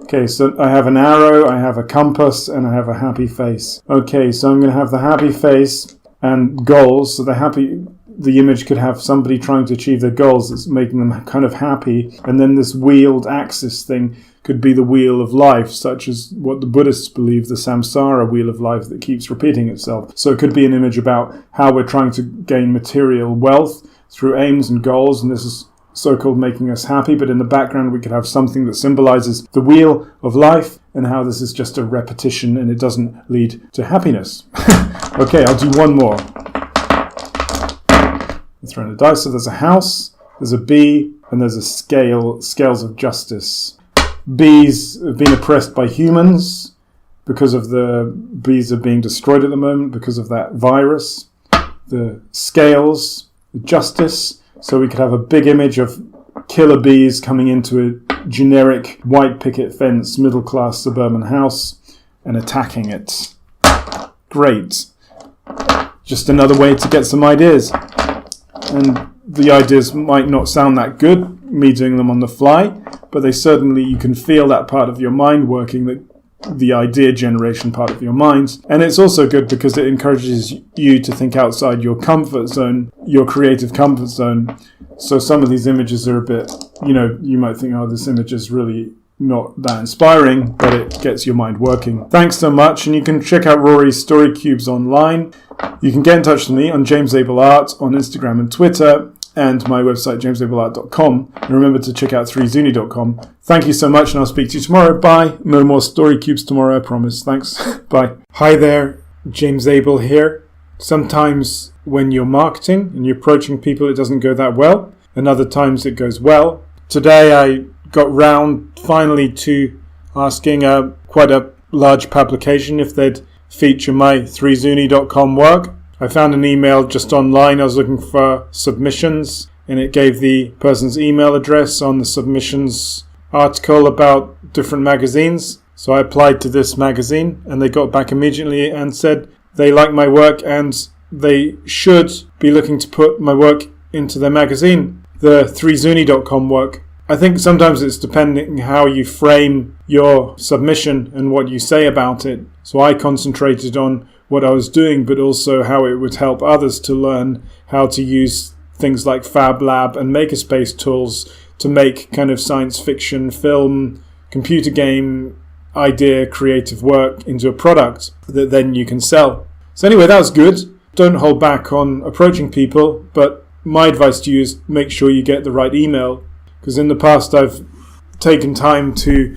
Okay, so I have an arrow, I have a compass, and I have a happy face. Okay, so I'm going to have the happy face and goals. So the image could have somebody trying to achieve their goals that's making them kind of happy. And then this wheeled axis thing could be the wheel of life, such as what the Buddhists believe, the samsara wheel of life that keeps repeating itself. So it could be an image about how we're trying to gain material wealth through aims and goals, and this is so-called making us happy, but in the background we could have something that symbolizes the wheel of life and how this is just a repetition and it doesn't lead to happiness. Okay, I'll do one more. I'm throwing the dice. So there's a house, there's a bee, and there's a scales of justice. Bees have been oppressed by humans because of the bees are being destroyed at the moment because of that virus. The scales, the justice. So we could have a big image of killer bees coming into a generic white picket fence, middle-class suburban house and attacking it. Great. Just another way to get some ideas. And the ideas might not sound that good, me doing them on the fly, but you can feel that part of your mind working, the idea generation part of your mind. And it's also good because it encourages you to think outside your comfort zone, your creative comfort zone. So some of these images are a bit, you might think, oh, this image is really not that inspiring, but it gets your mind working. Thanks so much, and you can check out Rory's story cubes online. You can get in touch with me on James Abell Art on Instagram and Twitter, and my website, amzn.to. And remember to check out 3zuni.com. Thank you so much, and I'll speak to you tomorrow. Bye. No more story cubes tomorrow, I promise. Thanks. Bye. Hi there, James Abell here. Sometimes when you're marketing and you're approaching people, it doesn't go that well, and other times it goes well. Today I got round finally to asking quite a large publication if they'd feature my 3zuni.com work. I found an email just online. I was looking for submissions, and it gave the person's email address on the submissions article about different magazines. So I applied to this magazine, and they got back immediately and said they like my work and they should be looking to put my work into their magazine, the 3zuni.com work. I think sometimes it's depending how you frame your submission and what you say about it. So I concentrated on what I was doing, but also how it would help others to learn how to use things like Fab Lab and Makerspace tools to make kind of science fiction, film, computer game idea, creative work into a product that then you can sell. So anyway, that was good. Don't hold back on approaching people, but my advice to you is make sure you get the right email. Because in the past, I've taken time to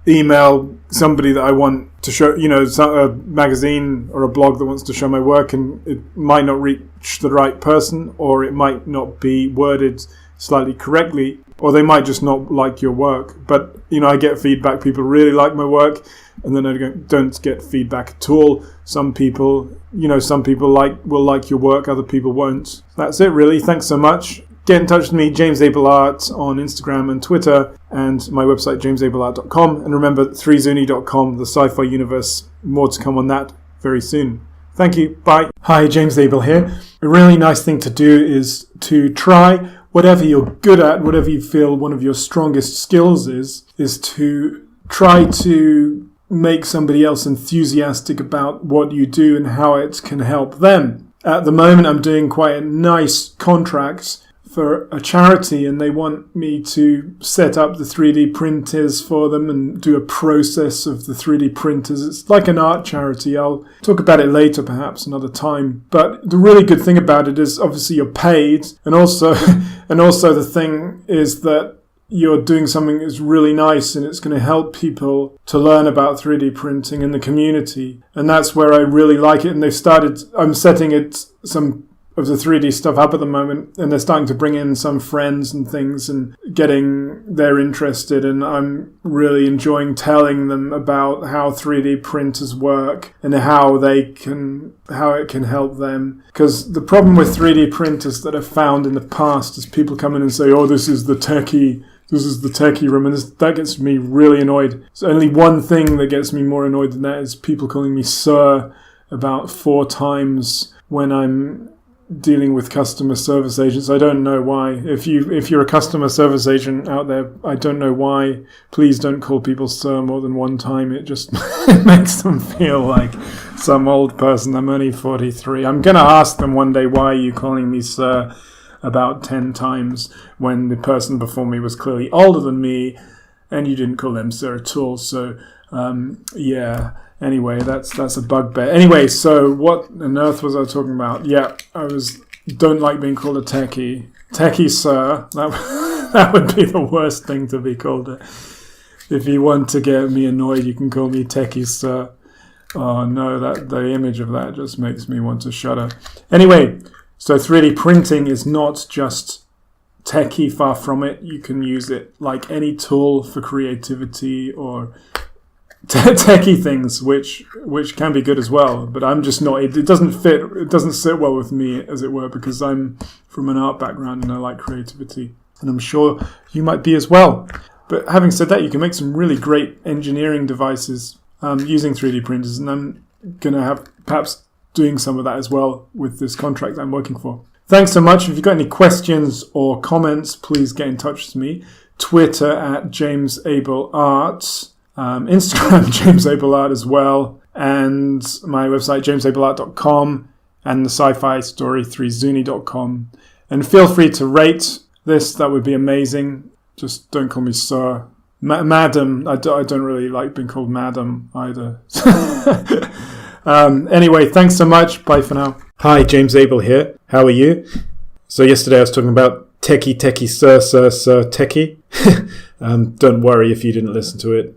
email somebody that I want to show, a magazine or a blog that wants to show my work, and it might not reach the right person, or it might not be worded slightly correctly, or they might just not like your work. But, I get feedback. People really like my work, and then I don't get feedback at all. Some people will like your work, other people won't. That's it, really. Thanks so much. Get in touch with me, James Abell Art, on Instagram and Twitter, and my website, jamesabellart.com. And remember, 3zuni.com, the sci-fi universe. More to come on that very soon. Thank you. Bye. Hi, James Abell here. A really nice thing to do is to try whatever you're good at, whatever you feel one of your strongest skills is to try to make somebody else enthusiastic about what you do and how it can help them. At the moment, I'm doing quite a nice contract for a charity, and they want me to set up the 3D printers for them and do a process of the 3D printers. It's like an art charity. I'll talk about it later, perhaps another time. But the really good thing about it is obviously you're paid, and also the thing is that you're doing something that's really nice, and it's going to help people to learn about 3D printing in the community. And that's where I really like it. And I'm setting some of the 3D stuff up at the moment, and they're starting to bring in some friends and things and getting they're interested, and I'm really enjoying telling them about how 3D printers work and how it can help them. Because the problem with 3D printers that I've found in the past is people come in and say, oh, this is the techie room, and that gets me really annoyed. There's only one thing that gets me more annoyed than that is people calling me sir about 4 times when I'm dealing with customer service agents. I don't know why. If you're a customer service agent out there, I don't know why. Please don't call people sir more than one time. It just it makes them feel like some old person. I'm only 43. I'm going to ask them one day, why are you calling me sir about 10 times when the person before me was clearly older than me and you didn't call them sir at all. So, yeah. Anyway, that's a bugbear. Anyway, so what on earth was I talking about? Yeah, don't like being called a techie. Techie, sir. That would be the worst thing to be called. If you want to get me annoyed, you can call me techie, sir. Oh no, the image of that just makes me want to shudder. Anyway, so 3D printing is not just techie, far from it. You can use it like any tool for creativity or techie things, which can be good as well, but I'm just not. It doesn't sit well with me, as it were, because I'm from an art background and I like creativity, and I'm sure you might be as well. But having said that, you can make some really great engineering devices using 3D printers, and I'm going to have perhaps doing some of that as well with this contract I'm working for. Thanks so much. If you've got any questions or comments, please get in touch with me. Twitter at James Abell Art. Instagram, James Abell Art as well, and my website, jamesabellart.com, and the sci-fi story, 3zuni.com. And feel free to rate this, that would be amazing. Just don't call me sir. Madam, I don't really like being called madam either. Anyway, thanks so much. Bye for now. Hi, James Abell here. How are you? So yesterday I was talking about techie, sir, techie. Don't worry if you didn't listen to it.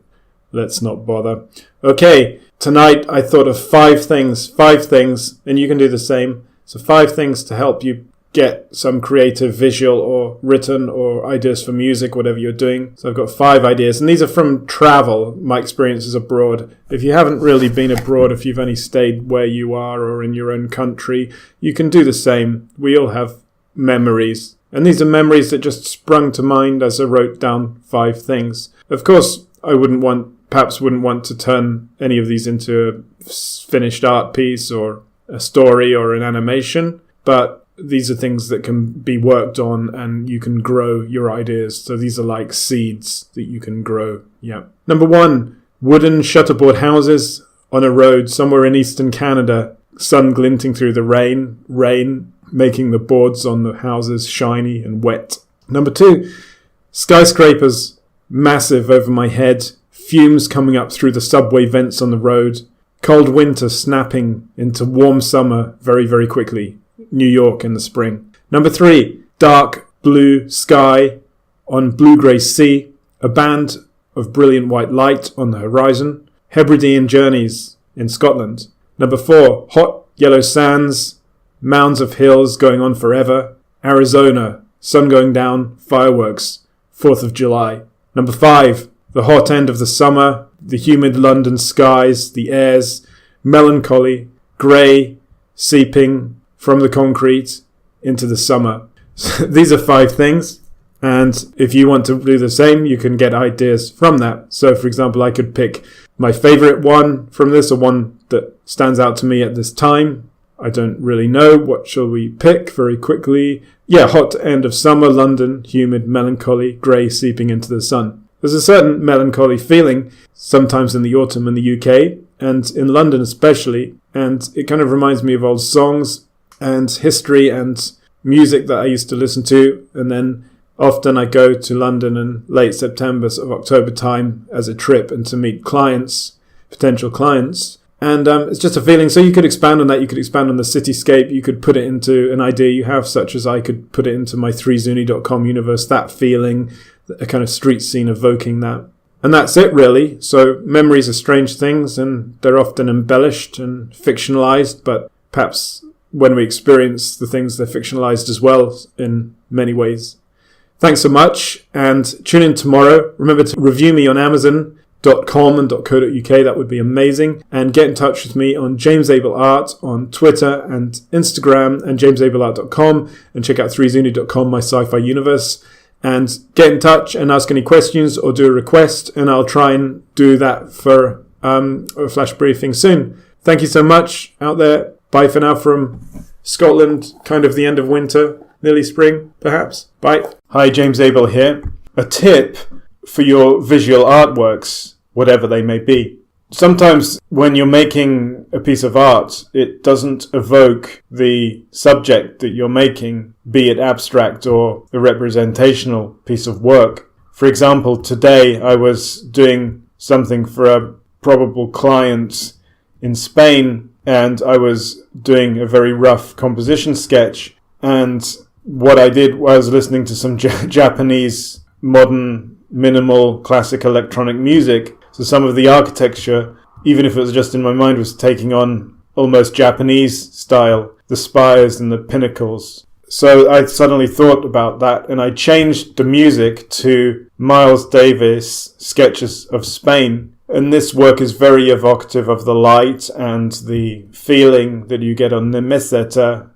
Let's not bother. Okay, tonight I thought of 5 things, and you can do the same. So 5 things to help you get some creative visual or written or ideas for music, whatever you're doing. So I've got 5 ideas, and these are from travel, my experiences abroad. If you haven't really been abroad, if you've only stayed where you are or in your own country, you can do the same. We all have memories. And these are memories that just sprung to mind as I wrote down 5 things. Of course, I wouldn't want to turn any of these into a finished art piece or a story or an animation, but these are things that can be worked on and you can grow your ideas. So these are like seeds that you can grow. Yeah. Number 1, wooden shutterboard houses on a road somewhere in eastern Canada, sun glinting through the rain making the boards on the houses shiny and wet. Number 2, skyscrapers massive over my head, fumes coming up through the subway vents on the road, cold winter snapping into warm summer very, very quickly. New York in the spring. Number 3, dark blue sky on blue-grey sea, a band of brilliant white light on the horizon, Hebridean journeys in Scotland. Number 4, hot yellow sands, mounds of hills going on forever, Arizona, sun going down, fireworks, 4th of July. Number 5, the hot end of the summer, the humid London skies, the airs, melancholy, grey, seeping from the concrete into the summer. So these are 5 things, and if you want to do the same, you can get ideas from that. So, for example, I could pick my favourite one from this, or one that stands out to me at this time. I don't really know. What shall we pick very quickly? Yeah, hot end of summer, London, humid, melancholy, grey, seeping into the sun. There's a certain melancholy feeling sometimes in the autumn in the UK, and in London especially, and it kind of reminds me of old songs and history and music that I used to listen to. And then often I go to London in late September, sort of October time, as a trip and to meet clients, potential clients. And it's just a feeling. So you could expand on that. You could expand on the cityscape. You could put it into an idea you have, such as I could put it into my 3zuni.com universe, that feeling, a kind of street scene evoking that. And that's it, really. So memories are strange things, and they're often embellished and fictionalized, but perhaps when we experience the things, they're fictionalized as well in many ways. Thanks so much, and tune in tomorrow. Remember to review me on amzn.to and .co.uk. That would be amazing. And get in touch with me on James Abell Art on Twitter and Instagram, and jamesabellart.com, and check out 3zuni.com, my sci-fi universe. And get in touch and ask any questions or do a request, and I'll try and do that for a flash briefing soon. Thank you so much out there. Bye for now from Scotland, kind of the end of winter, nearly spring, perhaps. Bye. Hi, James Abell here. A tip for your visual artworks, whatever they may be. Sometimes when you're making a piece of art, it doesn't evoke the subject that you're making, be it abstract or a representational piece of work. For example, today I was doing something for a probable client in Spain, and I was doing a very rough composition sketch. And what I did was listening to some Japanese modern minimal classic electronic music. So some of the architecture, even if it was just in my mind, was taking on almost Japanese style, the spires and the pinnacles. So I suddenly thought about that, and I changed the music to Miles Davis Sketches of Spain. And this work is very evocative of the light and the feeling that you get on the meseta.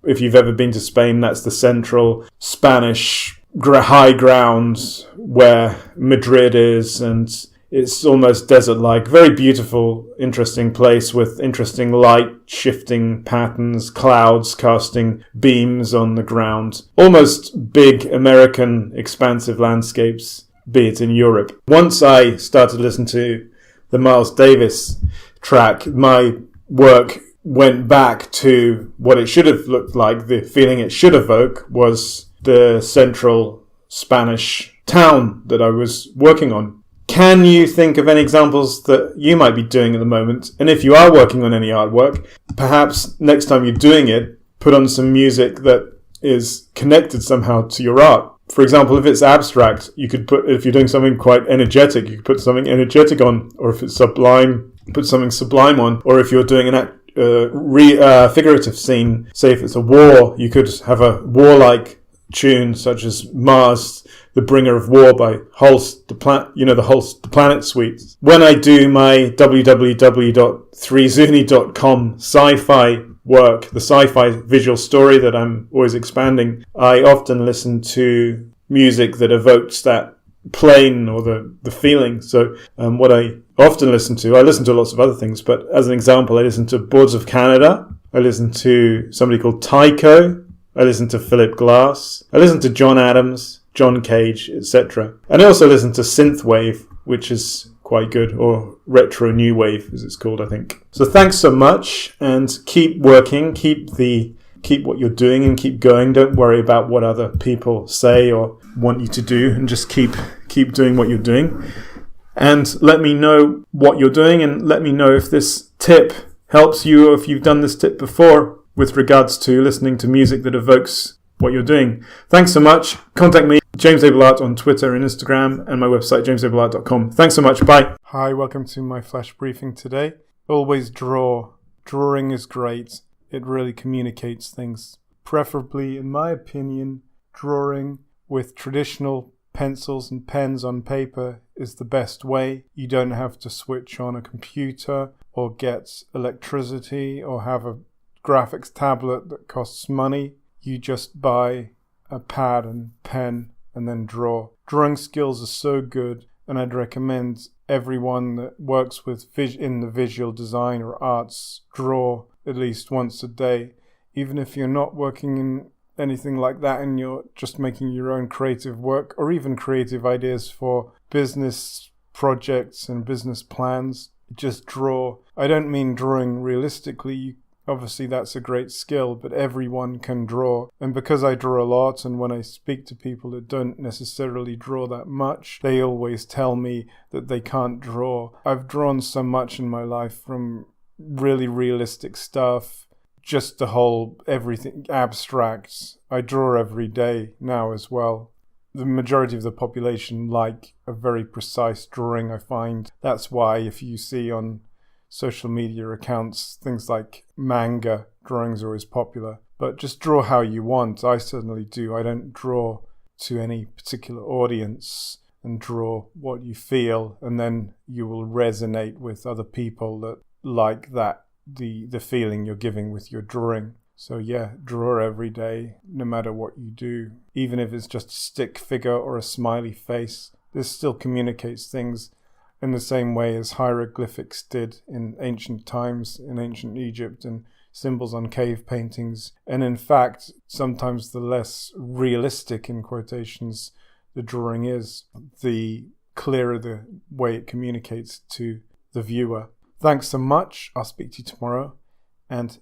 If you've ever been to Spain, that's the central Spanish high ground where Madrid is, and it's almost desert-like. Very beautiful, interesting place with interesting light shifting patterns, clouds casting beams on the ground. Almost big American expansive landscapes, be it in Europe. Once I started to listen to the Miles Davis track, my work went back to what it should have looked like. The feeling it should evoke was the central Spanish town that I was working on. Can you think of any examples that you might be doing at the moment? And if you are working on any artwork, perhaps next time you're doing it, put on some music that is connected somehow to your art. For example, if it's abstract, you could if you're doing something quite energetic, you could put something energetic on, or if it's sublime, put something sublime on, or if you're doing an figurative scene. Say if it's a war, you could have a warlike tune such as Mars, the Bringer of War by Holst, the Planet Suite. When I do my www.3zuni.com sci-fi work, the sci-fi visual story that I'm always expanding, I often listen to music that evokes that plane or the feeling. So what I often listen to lots of other things, but as an example, I listen to Boards of Canada, I listen to somebody called Tycho, I listen to Philip Glass, I listen to John Adams, John Cage, etc. And I also listen to synthwave, which is quite good, or retro new wave as it's called, I think. So thanks so much, and keep working, keep what you're doing and keep going. Don't worry about what other people say or want you to do, and just keep doing what you're doing. And let me know what you're doing, and let me know if this tip helps you, or if you've done this tip before with regards to listening to music that evokes what you're doing. Thanks so much. Contact me, James Abell Art, on Twitter and Instagram, and my website, jamesabellart.com. Thanks so much. Bye. Hi, welcome to my flash briefing today. Always draw. Drawing is great. It really communicates things. Preferably, in my opinion, drawing with traditional pencils and pens on paper is the best way. You don't have to switch on a computer or get electricity or have a graphics tablet that costs money. You just buy a pad and pen and then draw. Drawing skills are so good, and I'd recommend everyone that works with in the visual design or arts draw at least once a day. Even if you're not working in anything like that and you're just making your own creative work, or even creative ideas for business projects and business plans, just draw. I don't mean drawing realistically. Obviously, that's a great skill, but everyone can draw. And because I draw a lot, and when I speak to people that don't necessarily draw that much, they always tell me that they can't draw. I've drawn so much in my life, from really realistic stuff, just the whole everything abstracts. I draw every day now as well. The majority of the population like a very precise drawing, I find. That's why if you see on social media accounts, things like manga drawings are always popular. But just draw how you want. I certainly do. I don't draw to any particular audience, and draw what you feel, and then you will resonate with other people that like that, the feeling you're giving with your drawing. So yeah, draw every day, no matter what you do. Even if it's just a stick figure or a smiley face, this still communicates things in the same way as hieroglyphics did in ancient times, in ancient Egypt, and symbols on cave paintings. And in fact, sometimes the less realistic, in quotations, the drawing is, the clearer the way it communicates to the viewer. Thanks so much. I'll speak to you tomorrow. And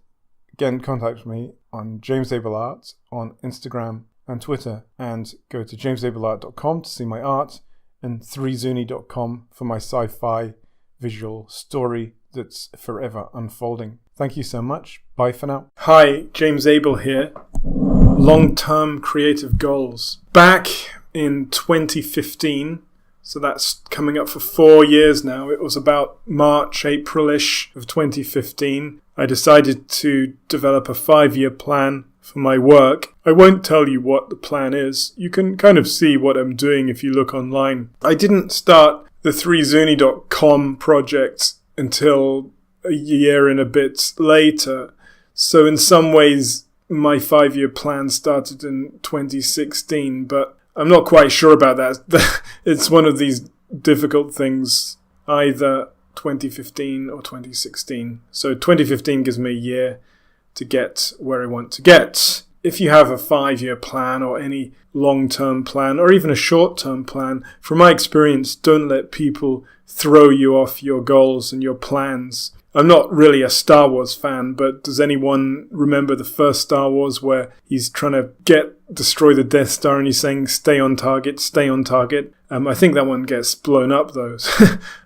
again, contact me on James Abell Art on Instagram and Twitter, and go to jamesabellart.com to see my art, and 3zuni.com for my sci-fi visual story that's forever unfolding. Thank you so much. Bye for now. Hi, James Abell here. Long-term creative goals. Back in 2015, so that's coming up for 4 years now. It was about March, April-ish of 2015. I decided to develop a 5-year plan for my work. I won't tell you what the plan is. You can kind of see what I'm doing if you look online. I didn't start the 3zuni.com project until a year and a bit later. So in some ways, my 5-year plan started in 2016, but I'm not quite sure about that. It's one of these difficult things, either 2015 or 2016. So 2015 gives me a year to get where I want to get. If you have a 5-year plan or any long-term plan or even a short-term plan, from my experience, don't let people throw you off your goals and your plans. I'm not really a Star Wars fan, but does anyone remember the first Star Wars where he's trying to destroy the Death Star and he's saying, stay on target, stay on target? I think that one gets blown up though.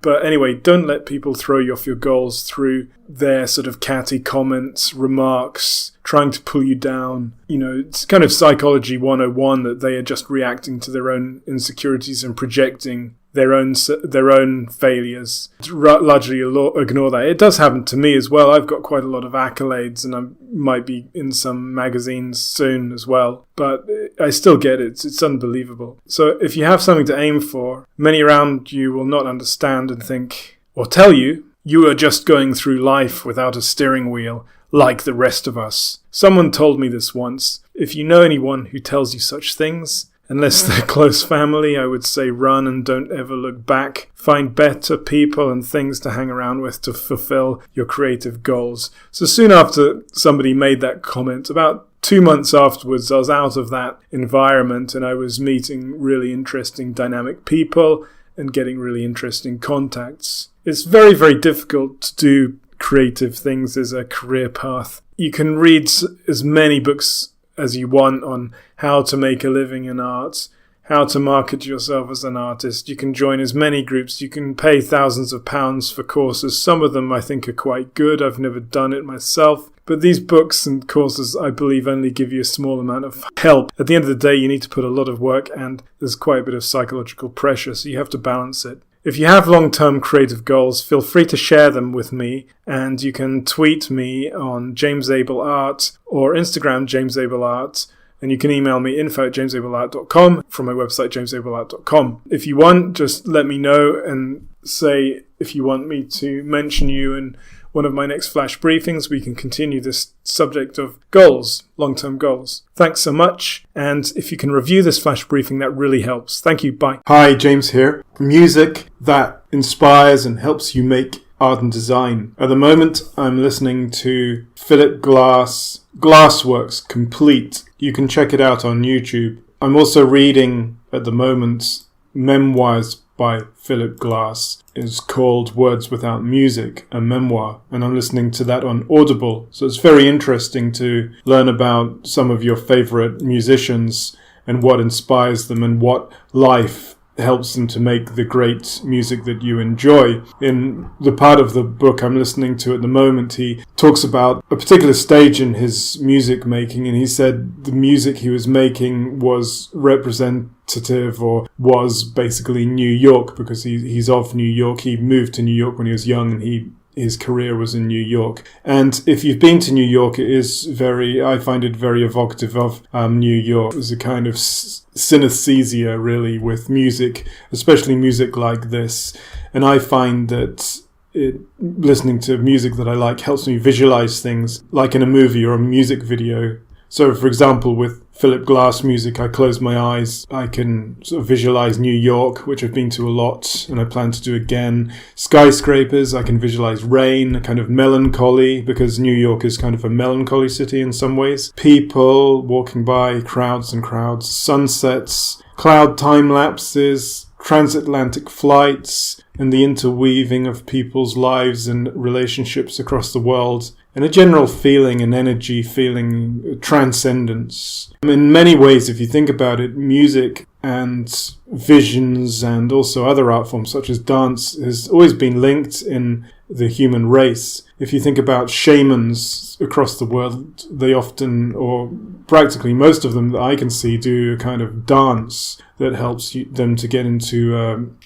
But anyway, don't let people throw you off your goals through their sort of catty comments, remarks, trying to pull you down. It's kind of psychology 101 that they are just reacting to their own insecurities and projecting their own failures. Largely ignore that. It does happen to me as well. I've got quite a lot of accolades, and I might be in some magazines soon as well. But I still get it. It's unbelievable. So if you have something to aim for, many around you will not understand and think, or tell you are just going through life without a steering wheel, like the rest of us. Someone told me this once. If you know anyone who tells you such things, unless they're close family, I would say run and don't ever look back. Find better people and things to hang around with to fulfill your creative goals. So soon after somebody made that comment, about 2 months afterwards, I was out of that environment and I was meeting really interesting, dynamic people and getting really interesting contacts. It's very, very difficult to do creative things as a career path. You can read as many books as you want on how to make a living in art, how to market yourself as an artist. You can join as many groups. You can pay thousands of pounds for courses. Some of them I think are quite good. I've never done it myself. But these books and courses, I believe, only give you a small amount of help. At the end of the day, you need to put a lot of work and there's quite a bit of psychological pressure, so you have to balance it. If you have long-term creative goals, feel free to share them with me, and you can tweet me on James Abell Art or Instagram James Abell Art, and you can email me info@jamesabellart.com from my website jamesabellart.com. If you want, just let me know and say if you want me to mention you in one of my next flash briefings. We can continue this subject of goals, long-term goals. Thanks so much. And if you can review this flash briefing, that really helps. Thank you. Bye. Hi, James here. Music that inspires and helps you make art and design. At the moment, I'm listening to Philip Glass, Glassworks Complete. You can check it out on YouTube. I'm also reading at the moment memoirs by Philip Glass. It's called Words Without Music, a memoir, and I'm listening to that on Audible. So it's very interesting to learn about some of your favorite musicians and what inspires them and what life helps them to make the great music that you enjoy. In the part of the book I'm listening to at the moment, he talks about a particular stage in his music making, and he said the music he was making was representative or was basically New York, because he's of New York. He moved to New York when he was young, and his career was in New York. And if you've been to New York, I find it very evocative of New York. There's a kind of synesthesia, really, with music, especially music like this. And I find that listening to music that I like helps me visualize things, like in a movie or a music video. So, for example, with Philip Glass music, I close my eyes, I can sort of visualize New York, which I've been to a lot, and I plan to do again. Skyscrapers, I can visualize rain, a kind of melancholy, because New York is kind of a melancholy city in some ways. People walking by, crowds and crowds, sunsets, cloud time lapses, transatlantic flights, and the interweaving of people's lives and relationships across the world, and a general feeling, an energy, feeling transcendence. In many ways, if you think about it, music and visions and also other art forms such as dance has always been linked in the human race. If you think about shamans across the world, they often, or practically most of them that I can see, do a kind of dance that helps them to get into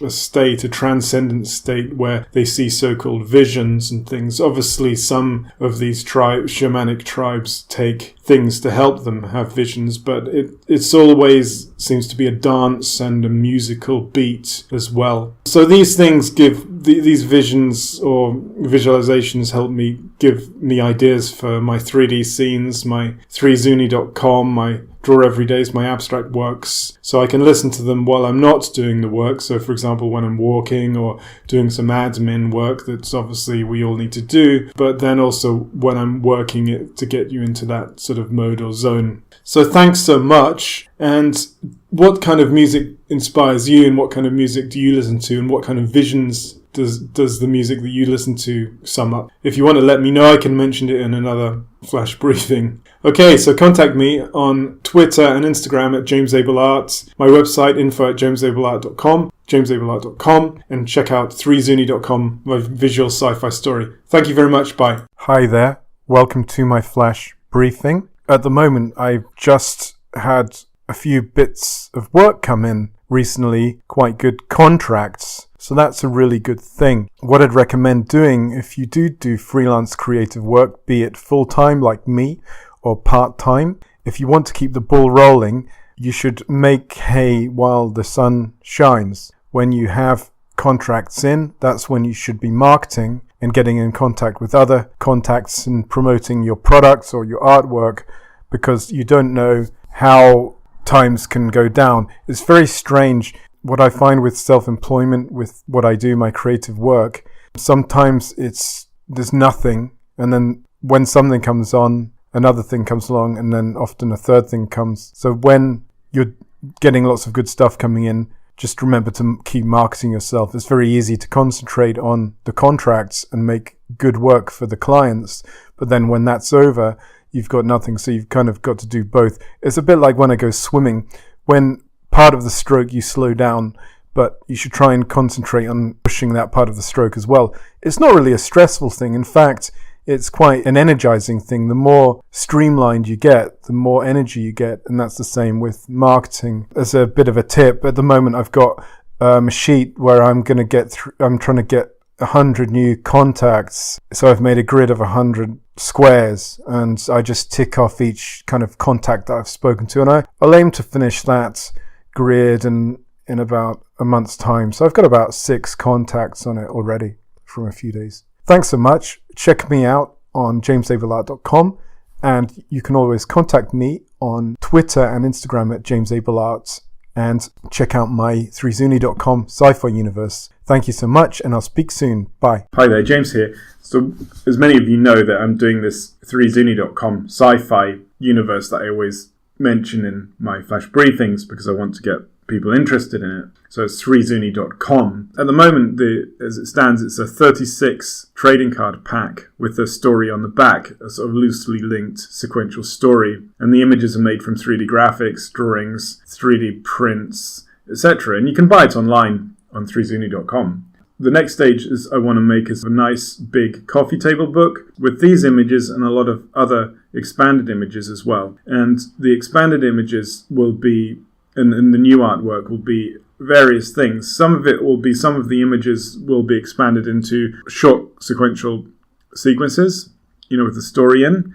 a state, a transcendent state where they see so-called visions and things. Obviously, some of these shamanic tribes take things to help them have visions, but it's always seems to be a dance and a musical beat as well. So these things these visions or visualizations help me give me ideas for my 3D scenes, my 3zuni.com, my Draw Everydays, my abstract works, so I can listen to them while I'm not doing the work. So, for example, when I'm walking or doing some admin work that's obviously we all need to do, but then also when I'm working it to get you into that sort of mode or zone. So thanks so much. And what kind of music inspires you, and what kind of music do you listen to, and what kind of visions does the music that you listen to sum up? If you want to let me know, I can mention it in another flash briefing. Okay, so contact me on Twitter and Instagram at James Abell Art, my website info@jamesabellart.com, jamesabellart.com, and check out 3zuni.com, my visual sci-fi story. Thank you very much. Bye. Hi there. Welcome to my flash briefing. At the moment, I've just had a few bits of work come in recently, quite good contracts. So that's a really good thing. What I'd recommend doing if you do freelance creative work, be it full-time like me or part-time, if you want to keep the ball rolling, you should make hay while the sun shines. When you have contracts in, that's when you should be marketing and getting in contact with other contacts and promoting your products or your artwork, because you don't know how times can go down. It's very strange what I find with self-employment, with what I do, my creative work. Sometimes there's nothing, and then when something comes on, another thing comes along, and then often a third thing comes. So when you're getting lots of good stuff coming in, just remember to keep marketing yourself. It's very easy to concentrate on the contracts and make good work for the clients. But then when that's over, you've got nothing. So you've kind of got to do both. It's a bit like when I go swimming. When part of the stroke you slow down, but you should try and concentrate on pushing that part of the stroke as well. It's not really a stressful thing. In fact, it's quite an energizing thing. The more streamlined you get, the more energy you get. And that's the same with marketing. As a bit of a tip, at the moment I've got a sheet where I'm trying to get 100 new contacts. So I've made a grid of 100 squares, and I just tick off each kind of contact that I've spoken to. And I'll aim to finish that grid in about a month's time. So I've got about 6 contacts on it already from a few days. Thanks so much. Check me out on jamesabellart.com, and you can always contact me on Twitter and Instagram at jamesabellart, and check out my 3zuni.com sci-fi universe. Thank you so much, and I'll speak soon. Bye. Hi there, James here. So, as many of you know, that I'm doing this 3zuni.com sci-fi universe that I always mention in my flash briefings because I want to get people interested in it. So it's 3zuni.com. At the moment, as it stands, it's a 36 trading card pack with a story on the back, a sort of loosely linked sequential story. And the images are made from 3D graphics, drawings, 3D prints, etc. And you can buy it online on 3zuni.com. The next stage I want to make is a nice big coffee table book with these images and a lot of other expanded images as well. And the expanded images will be, and the new artwork will be various things. Some of the images will be expanded into short sequential sequences, with the story in.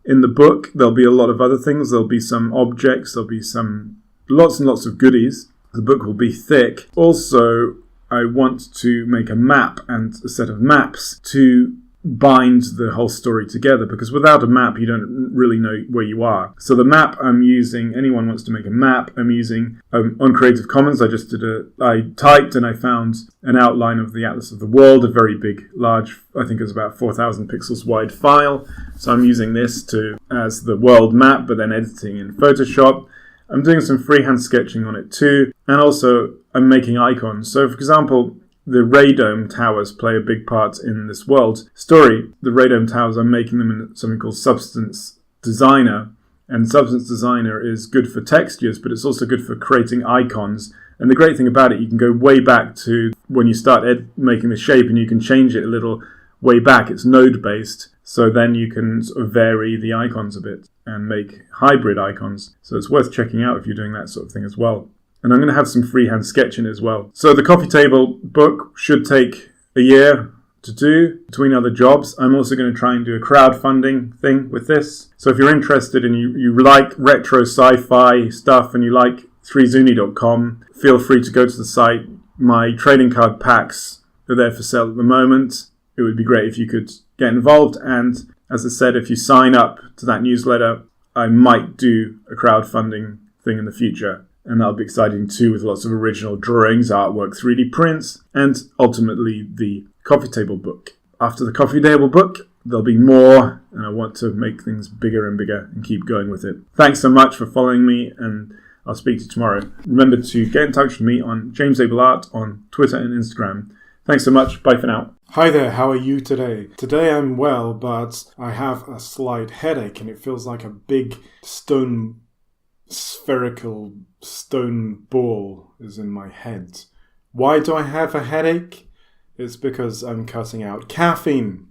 In the book, there'll be a lot of other things. There'll be some objects. There'll be lots and lots of goodies. The book will be thick. Also, I want to make a map and a set of maps to bind the whole story together, because without a map you don't really know where you are. So the map I'm using, anyone wants to make a map, I'm using on Creative Commons. I typed and I found an outline of the Atlas of the World, a very big, large, I think it was about 4,000 pixels wide file. So I'm using this as the world map, but then editing in Photoshop. I'm doing some freehand sketching on it too, and also I'm making icons. So for example, the radome towers play a big part in this world story. The radome towers, I'm making them in something called Substance Designer. And Substance Designer is good for textures, but it's also good for creating icons. And the great thing about it, you can go way back to when you start making the shape, and you can change it a little way back. It's node-based, so then you can sort of vary the icons a bit and make hybrid icons. So it's worth checking out if you're doing that sort of thing as well. And I'm going to have some freehand sketching as well. So the coffee table book should take a year to do between other jobs. I'm also going to try and do a crowdfunding thing with this. So if you're interested and you like retro sci-fi stuff and you like 3zuni.com, feel free to go to the site. My trading card packs are there for sale at the moment. It would be great if you could get involved. And as I said, if you sign up to that newsletter, I might do a crowdfunding thing in the future. And that'll be exciting too, with lots of original drawings, artwork, 3D prints, and ultimately the coffee table book. After the coffee table book, there'll be more, and I want to make things bigger and bigger and keep going with it. Thanks so much for following me, and I'll speak to you tomorrow. Remember to get in touch with me on James Abell Art on Twitter and Instagram. Thanks so much. Bye for now. Hi there, how are you today? Today I'm well, but I have a slight headache, and it feels like a big spherical stone ball is in my head. Why do I have a headache? It's because I'm cutting out caffeine.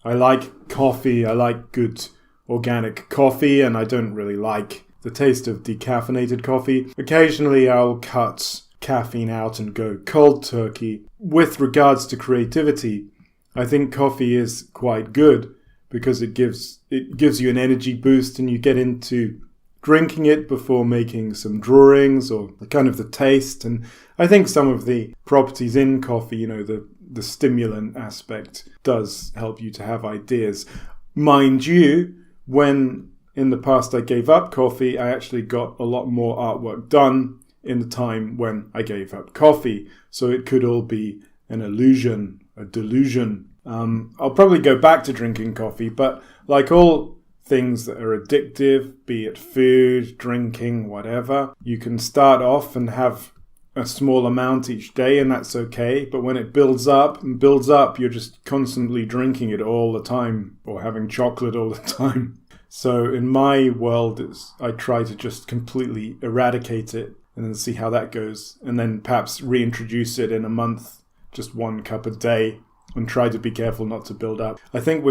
I like coffee, I like good organic coffee, and I don't really like the taste of decaffeinated coffee. Occasionally I'll cut caffeine out and go cold turkey. With regards to creativity, I think coffee is quite good because it gives you an energy boost, and you get into drinking it before making some drawings or kind of the taste. And I think some of the properties in coffee, the stimulant aspect does help you to have ideas. Mind you, when in the past I gave up coffee, I actually got a lot more artwork done in the time when I gave up coffee. So it could all be an illusion, a delusion. I'll probably go back to drinking coffee, but like all things that are addictive, be it food, drinking, whatever, you can start off and have a small amount each day, and that's okay. But when it builds up and builds up, you're just constantly drinking it all the time, or having chocolate all the time. So in my world, I try to just completely eradicate it and then see how that goes, and then perhaps reintroduce it in a month, just 1 cup a day, and try to be careful not to build up. I think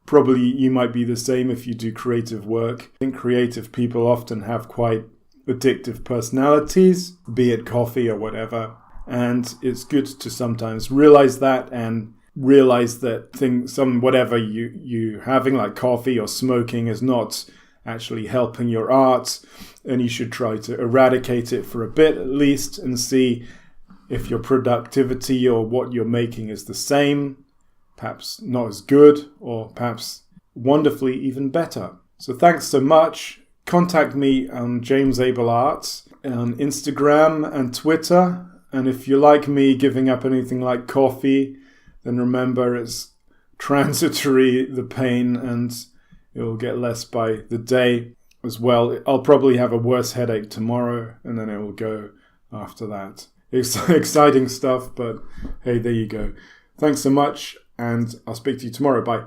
probably you might be the same if you do creative work. I think creative people often have quite addictive personalities, be it coffee or whatever. And it's good to sometimes realize that, and realize that whatever you having, like coffee or smoking, is not actually helping your art. And you should try to eradicate it for a bit at least, and see if your productivity or what you're making is the same, perhaps not as good, or perhaps wonderfully even better. So thanks so much. Contact me on James Abell Art on Instagram and Twitter. And if you like me giving up anything like coffee, then remember it's transitory, the pain, and it will get less by the day as well. I'll probably have a worse headache tomorrow, and then it will go after that. It's exciting stuff, but hey, there you go. Thanks so much, and I'll speak to you tomorrow. Bye.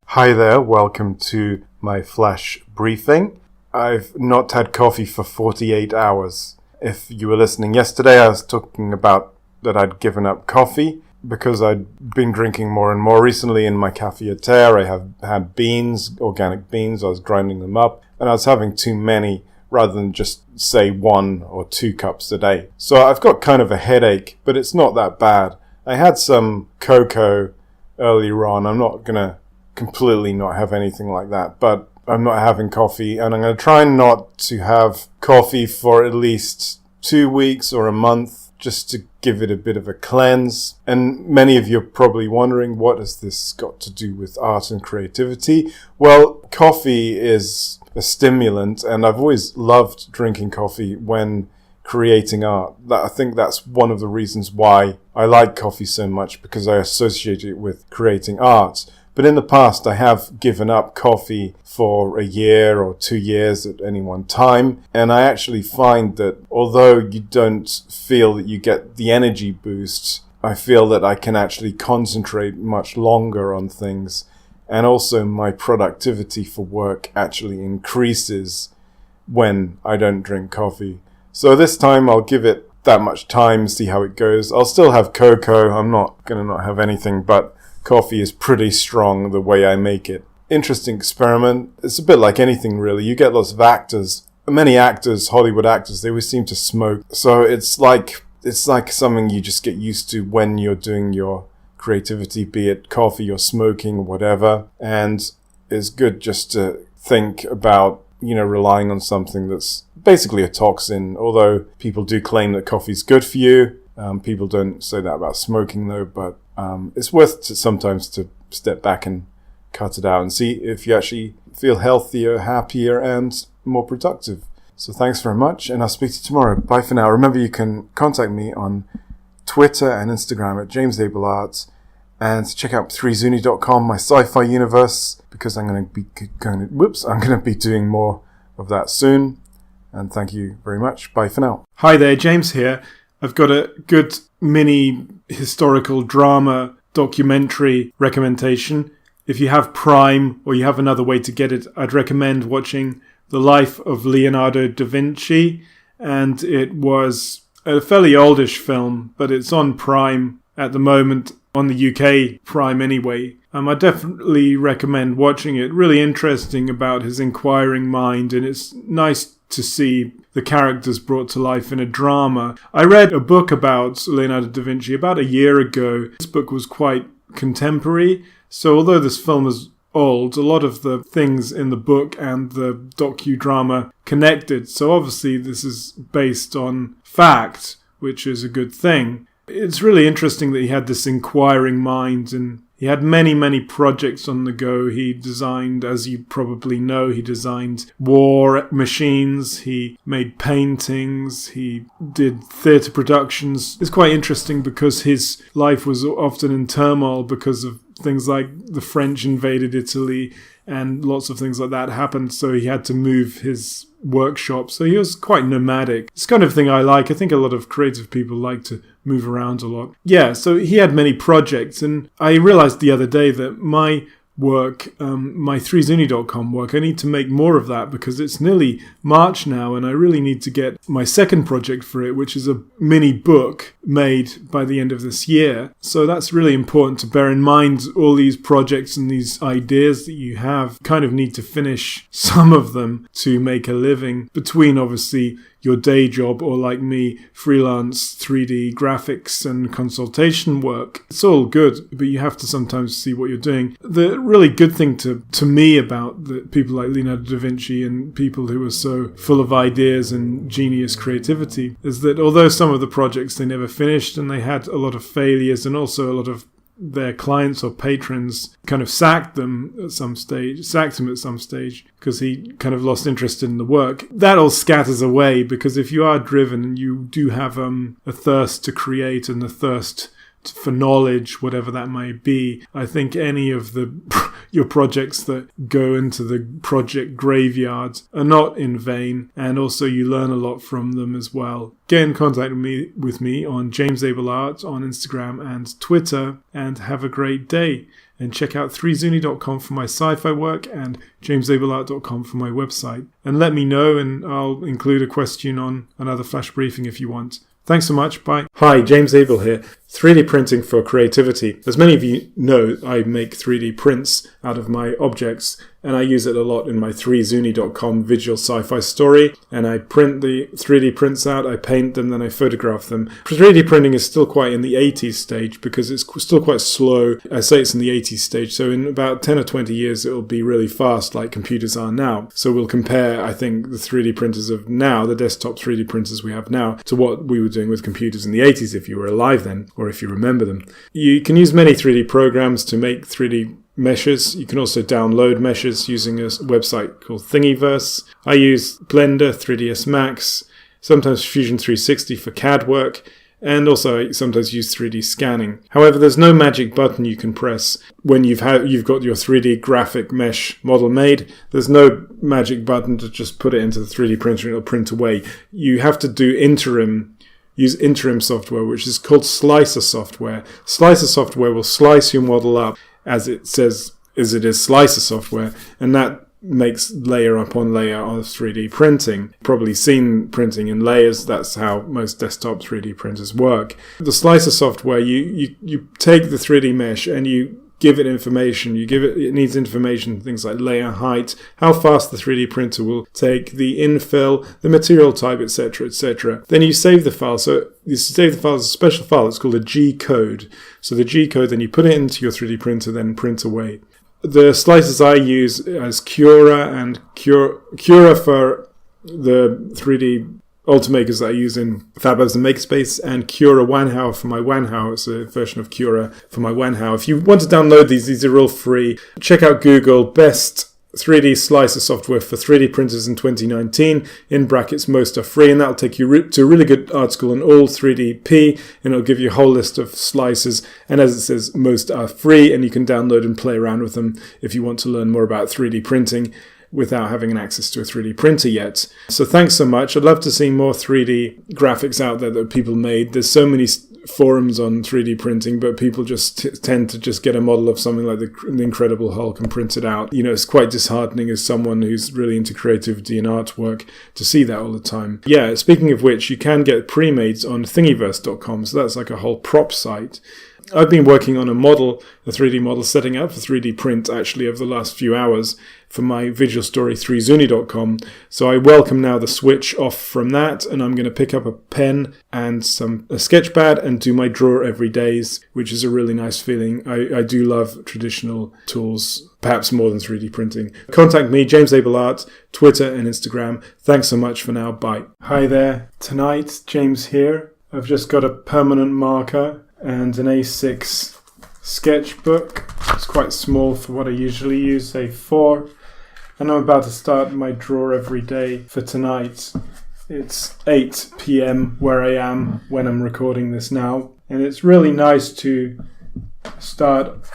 Hi there, welcome to my flash briefing. I've not had coffee for 48 hours. If you were listening yesterday, I was talking about that I'd given up coffee because I'd been drinking more and more recently. In my cafetiere, I have had beans, organic beans. I was grinding them up, and I was having too many rather than just, say, 1 or 2 cups a day. So I've got kind of a headache, but it's not that bad. I had some cocoa earlier on. I'm not going to completely not have anything like that, but I'm not having coffee, and I'm going to try not to have coffee for at least 2 weeks or a month, just to give it a bit of a cleanse. And many of you are probably wondering, what has this got to do with art and creativity? Well, coffee is a stimulant, and I've always loved drinking coffee when creating art. I think that's one of the reasons why I like coffee so much, because I associate it with creating art. But in the past, I have given up coffee for a year or 2 years at any one time. And I actually find that although you don't feel that you get the energy boost, I feel that I can actually concentrate much longer on things. And also my productivity for work actually increases when I don't drink coffee. So this time I'll give it that much time, see how it goes. I'll still have cocoa. I'm not going to not have anything, but coffee is pretty strong the way I make it. Interesting experiment. It's a bit like anything really. You get lots of actors. Many actors, Hollywood actors, they always seem to smoke. So it's like something you just get used to when you're doing your creativity, be it coffee or smoking or whatever. And it's good just to think about, relying on something that's basically a toxin. Although people do claim that coffee's good for you. People don't say that about smoking though, but it's worth sometimes to step back and cut it out and see if you actually feel healthier, happier, and more productive. So thanks very much, and I'll speak to you tomorrow. Bye for now. Remember, you can contact me on Twitter and Instagram at James Abell Art, and check out 3zuni.com, my sci-fi universe, because I'm going to be doing more of that soon. And thank you very much. Bye for now. Hi there, James here. I've got a good mini historical drama documentary recommendation. If you have Prime or you have another way to get it, I'd recommend watching The Life of Leonardo da Vinci. And it was a fairly oldish film, but it's on Prime at the moment. on the UK Prime anyway. I definitely recommend watching it. Really interesting about his inquiring mind, and it's nice to see the characters brought to life in a drama. I read a book about Leonardo da Vinci about a year ago. This book was quite contemporary, so although this film is old, a lot of the things in the book and the docudrama connected. So obviously this is based on fact, which is a good thing. It's really interesting that he had this inquiring mind, and he had many, many projects on the go. He designed, as you probably know, he designed war machines, he made paintings, he did theatre productions. It's quite interesting because his life was often in turmoil because of things like the French invaded Italy and lots of things like that happened, so he had to move his workshop. So he was quite nomadic. It's the kind of thing I like. I think a lot of creative people like to move around a lot. Yeah, so he had many projects, and I realized the other day that my work, my 3zuni.com work, I need to make more of that because it's nearly March now and I really need to get my second project for it, which is a mini book made by the end of this year. So that's really important to bear in mind. All these projects and these ideas that you have, kind of need to finish some of them to make a living between obviously your day job or, like me, freelance 3D graphics and consultation work. It's all good, but you have to sometimes see what you're doing. The really good thing to me about the people like Leonardo da Vinci and people who are so full of ideas and genius creativity is that although some of the projects they never finished and they had a lot of failures and also a lot of their clients or patrons kind of sacked him at some stage because he kind of lost interest in the work. That all scatters away because if you are driven and you do have a thirst to create and a thirst for knowledge, whatever that might be, I think any of your projects that go into the project graveyard are not in vain, and also you learn a lot from them as well. Get in contact with me on James Abell Art on Instagram and Twitter, and have a great day. And check out 3zuni.com for my sci-fi work and jamesabellart.com for my website. And let me know, and I'll include a question on another flash briefing if you want. Thanks so much. Bye. Hi, James Abell here. 3D printing for creativity. As many of you know, I make 3D prints out of my objects, and I use it a lot in my 3zuni.com visual sci-fi story, and I print the 3D prints out, I paint them, then I photograph them. 3D printing is still quite in the 80s stage because it's still quite slow. I say it's in the 80s stage, so in about 10 or 20 years it will be really fast like computers are now. So we'll compare, I think, the 3D printers of now, the desktop 3D printers we have now, to what we were doing with computers in the 80s if you were alive then, or if you remember them. You can use many 3D programs to make 3D meshes. You can also download meshes using a website called Thingiverse. I use Blender, 3ds Max, sometimes Fusion 360 for CAD work, and also I sometimes use 3D scanning. However, there's no magic button you can press when you've got your 3D graphic mesh model made. There's no magic button to just put it into the 3D printer and it'll print away. You have to use interim software, which is called slicer software. Slicer software will slice your model up as it says, as it is slicer software, and that makes layer upon layer of 3D printing. Probably seen printing in layers. That's how most desktop 3D printers work. The slicer software, you take the 3D mesh and you give it information. It needs information, things like layer height, how fast the 3D printer will take, the infill, the material type, etc., etc. Then you save the file. So you save the file as a special file. It's called a G code. So the G code, then you put it into your 3D printer, then print away. The slicers I use as Cura and Cura for the 3D Ultimakers that I use in FabLabs and Makerspace, and Cura Wanhao for my Wanhao. It's a version of Cura for my Wanhao. If you want to download these are all free. Check out Google Best 3D Slicer Software for 3D Printers in 2019. In brackets, most are free, and that'll take you to a really good article on all 3DP, and it'll give you a whole list of slicers. And as it says, most are free, and you can download and play around with them if you want to learn more about 3D printing without having access to a 3D printer yet. So thanks so much. I'd love to see more 3D graphics out there that people made. There's so many forums on 3D printing, but people just tend to just get a model of something like the Incredible Hulk and print it out. You know, it's quite disheartening as someone who's really into creativity and artwork to see that all the time. Yeah, speaking of which, you can get pre-mades on thingiverse.com, so that's like a whole prop site. I've been working on a 3D model, setting up for 3D print actually over the last few hours for my visual story 3zuni.com. So I welcome now the switch off from that, and I'm going to pick up a pen and a sketch pad and do my draw every days, which is a really nice feeling. I do love traditional tools, perhaps more than 3D printing. Contact me, James Abell Art, Twitter and Instagram. Thanks so much for now. Bye. Hi there. Tonight, James here. I've just got a permanent marker and an A6 sketchbook. It's quite small for what I usually use, A4. And I'm about to start my draw every day for tonight. It's 8 p.m. where I am when I'm recording this now. And it's really nice to start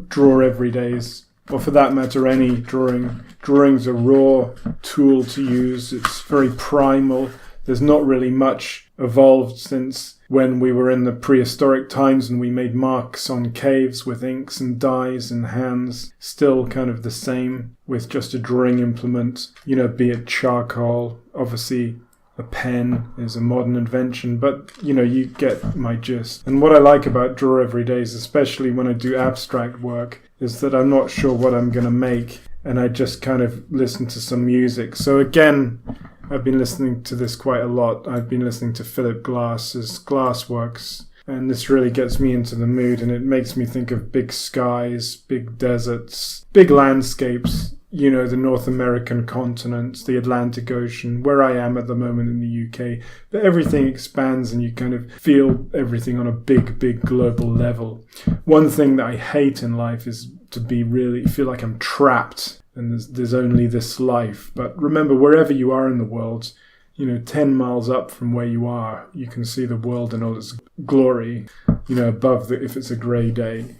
draw every days, or for that matter, any drawing. Drawing's a raw tool to use. It's very primal. There's not really much evolved since when we were in the prehistoric times and we made marks on caves with inks and dyes and hands. Still kind of the same with just a drawing implement, be it charcoal. Obviously, a pen is a modern invention, but, you get my gist. And what I like about Draw Every Days, especially when I do abstract work, is that I'm not sure what I'm going to make, and I just kind of listen to some music. So again, I've been listening to this quite a lot. I've been listening to Philip Glass's Glassworks, and this really gets me into the mood, and it makes me think of big skies, big deserts, big landscapes, the North American continent, the Atlantic Ocean, where I am at the moment in the UK. But everything expands and you kind of feel everything on a big, big global level. One thing that I hate in life is to feel like I'm trapped and there's only this life. But remember, wherever you are in the world, 10 miles up from where you are, you can see the world in all its glory, above if it's a grey day.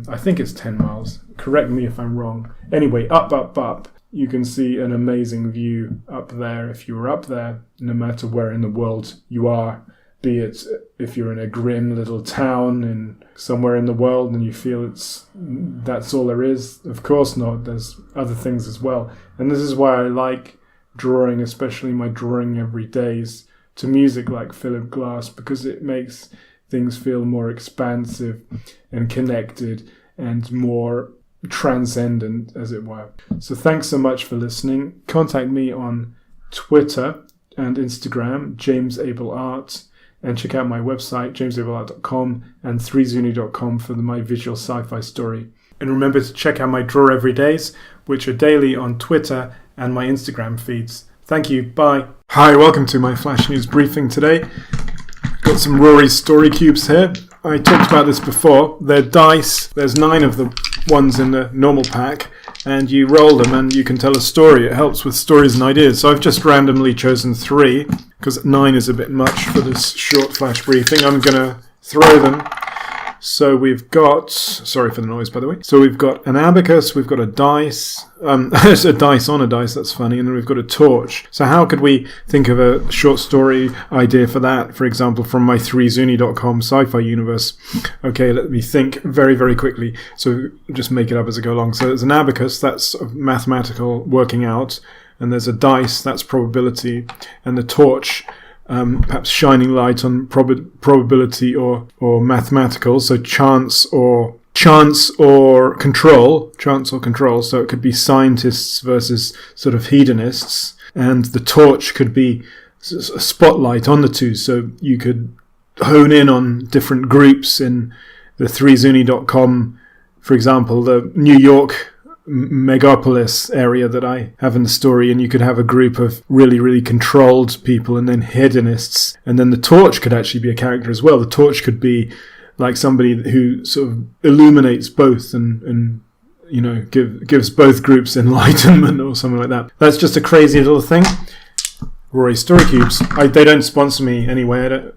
I think it's 10 miles. Correct me if I'm wrong. Anyway, up. You can see an amazing view up there if you're up there, no matter where in the world you are. Be it if you're in a grim little town somewhere in the world and you feel that's all there is. Of course not. There's other things as well. And this is why I like drawing, especially my drawing every days, to music like Philip Glass, because it makes things feel more expansive and connected and more transcendent, as it were. So thanks so much for listening. Contact me on Twitter and Instagram, James Abell Art, and check out my website, jamesabellart.com, and 3zuni.com for my visual sci-fi story. And remember to check out my Draw Every Days, which are daily on Twitter and my Instagram feeds. Thank you. Bye. Hi, welcome to my Flash News briefing today. Got some Rory's story cubes here. I talked about this before. They're dice. There's 9 of the ones in the normal pack, and you roll them and you can tell a story. It helps with stories and ideas. So I've just randomly chosen 3 because 9 is a bit much for this short Flash briefing. I'm going to throw them. So we've got, sorry for the noise by the way. So we've got an abacus, we've got a dice, there's a dice on a dice, that's funny, and then we've got a torch. So how could we think of a short story idea for that, for example, from my 3zuni.com sci-fi universe? Okay, let me think very, very quickly. So just make it up as I go along. So there's an abacus, that's sort of mathematical working out, and there's a dice, that's probability, and the torch, perhaps shining light on probability or mathematical, so chance or control. So it could be scientists versus sort of hedonists, and the torch could be a spotlight on the two, so you could hone in on different groups in the 3zuni.com, for example, the New York megapolis area that I have in the story, and you could have a group of really, really controlled people and then hedonists, and then the torch could actually be a character as well. The torch could be like somebody who sort of illuminates both and gives both groups enlightenment or something like that. That's just a crazy little thing. Rory Story Cubes. They don't sponsor me anyway. I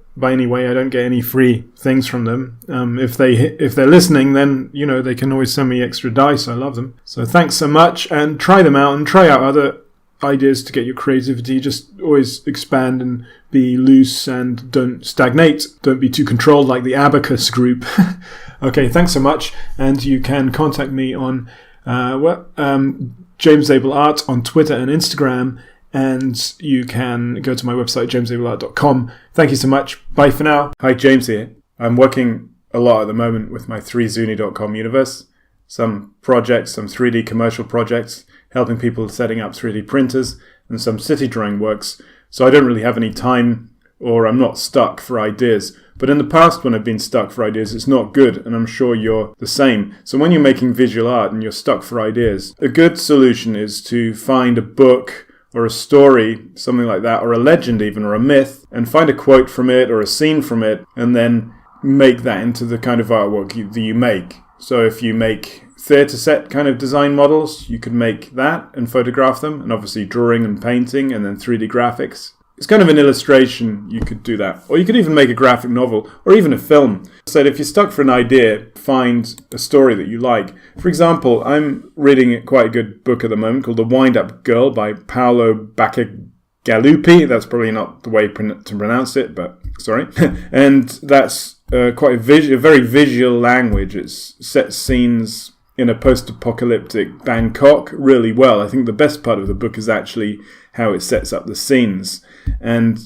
don't get any free things from them. If they're listening, then they can always send me extra dice. I love them. So thanks so much, and try them out and try out other ideas to get your creativity. Just always expand and be loose and don't stagnate. Don't be too controlled like the abacus group. Okay, thanks so much, and you can contact me on James Abell Art on Twitter and Instagram. And you can go to my website, jamesabellart.com. Thank you so much. Bye for now. Hi, James here. I'm working a lot at the moment with my 3zuni.com universe. Some projects, some 3D commercial projects, helping people setting up 3D printers, and some city drawing works. So I don't really have any time, or I'm not stuck for ideas. But in the past, when I've been stuck for ideas, it's not good, and I'm sure you're the same. So when you're making visual art and you're stuck for ideas, a good solution is to find a book or a story, something like that, or a legend even, or a myth, and find a quote from it or a scene from it, and then make that into the kind of artwork that you make. So if you make theatre set kind of design models, you could make that and photograph them, and obviously drawing and painting, and then 3D graphics. It's kind of an illustration, you could do that. Or you could even make a graphic novel, or even a film. So if you're stuck for an idea, find a story that you like. For example, I'm reading quite a good book at the moment called The Wind-Up Girl by Paolo Bacigalupi. That's probably not the way to pronounce it, but sorry. And that's quite a very visual language. It sets scenes in a post-apocalyptic Bangkok really well. I think the best part of the book is actually how it sets up the scenes. And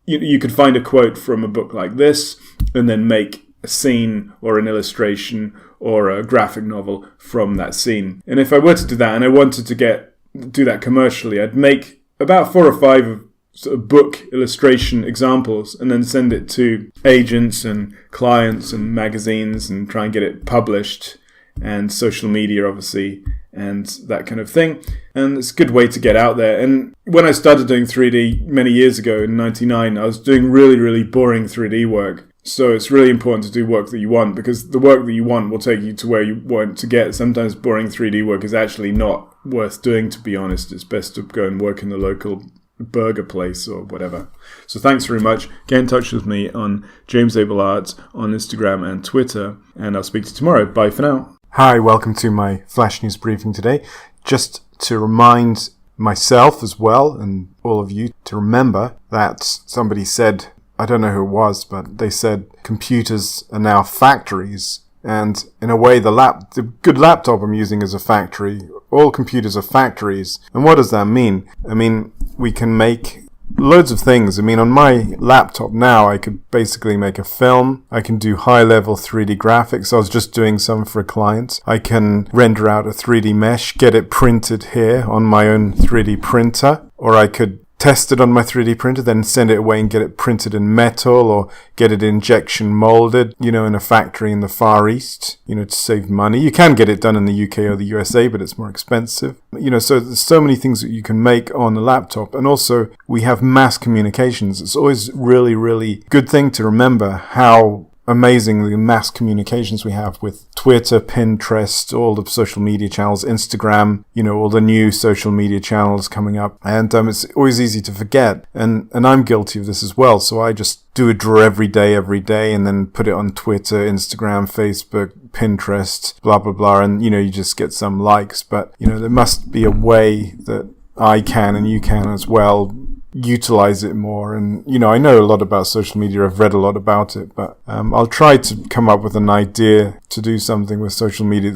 you could find a quote from a book like this and then make a scene or an illustration or a graphic novel from that scene. And if I were to do that and I wanted to do that commercially, I'd make about 4 or 5 sort of book illustration examples and then send it to agents and clients and magazines and try and get it published, and social media obviously, and that kind of thing. And it's a good way to get out there. And when I started doing 3D many years ago in 99, I was doing really, really boring 3D work. So it's really important to do work that you want, because the work that you want will take you to where you want to get. Sometimes boring 3D work is actually not worth doing, to be honest. It's best to go and work in the local burger place or whatever. So thanks very much. Get in touch with me on James Abell Art on Instagram and Twitter, and I'll speak to you tomorrow. Bye for now. Hi, welcome to my Flash News briefing today. Just to remind myself as well, and all of you, to remember that somebody said, I don't know who it was, but they said computers are now factories. And in a way, the good laptop I'm using is a factory. All computers are factories. And what does that mean? I mean, we can make loads of things. I mean, on my laptop now, I could basically make a film. I can do high-level 3D graphics. I was just doing some for a client. I can render out a 3D mesh, get it printed here on my own 3D printer. Or I could test it on my 3D printer, then send it away and get it printed in metal, or get it injection molded, in a factory in the Far East, to save money. You can get it done in the UK or the USA, but it's more expensive. So there's so many things that you can make on the laptop. And also, we have mass communications. It's always really, really good thing to remember how amazing the mass communications we have with Twitter, Pinterest, all the social media channels, Instagram, all the new social media channels coming up. And it's always easy to forget. And I'm guilty of this as well. So I just do a draw every day, and then put it on Twitter, Instagram, Facebook, Pinterest, blah, blah, blah. And, you just get some likes. But, there must be a way that I can and you can as well utilize it more. And I know a lot about social media, I've read a lot about it, but I'll try to come up with an idea to do something with social media,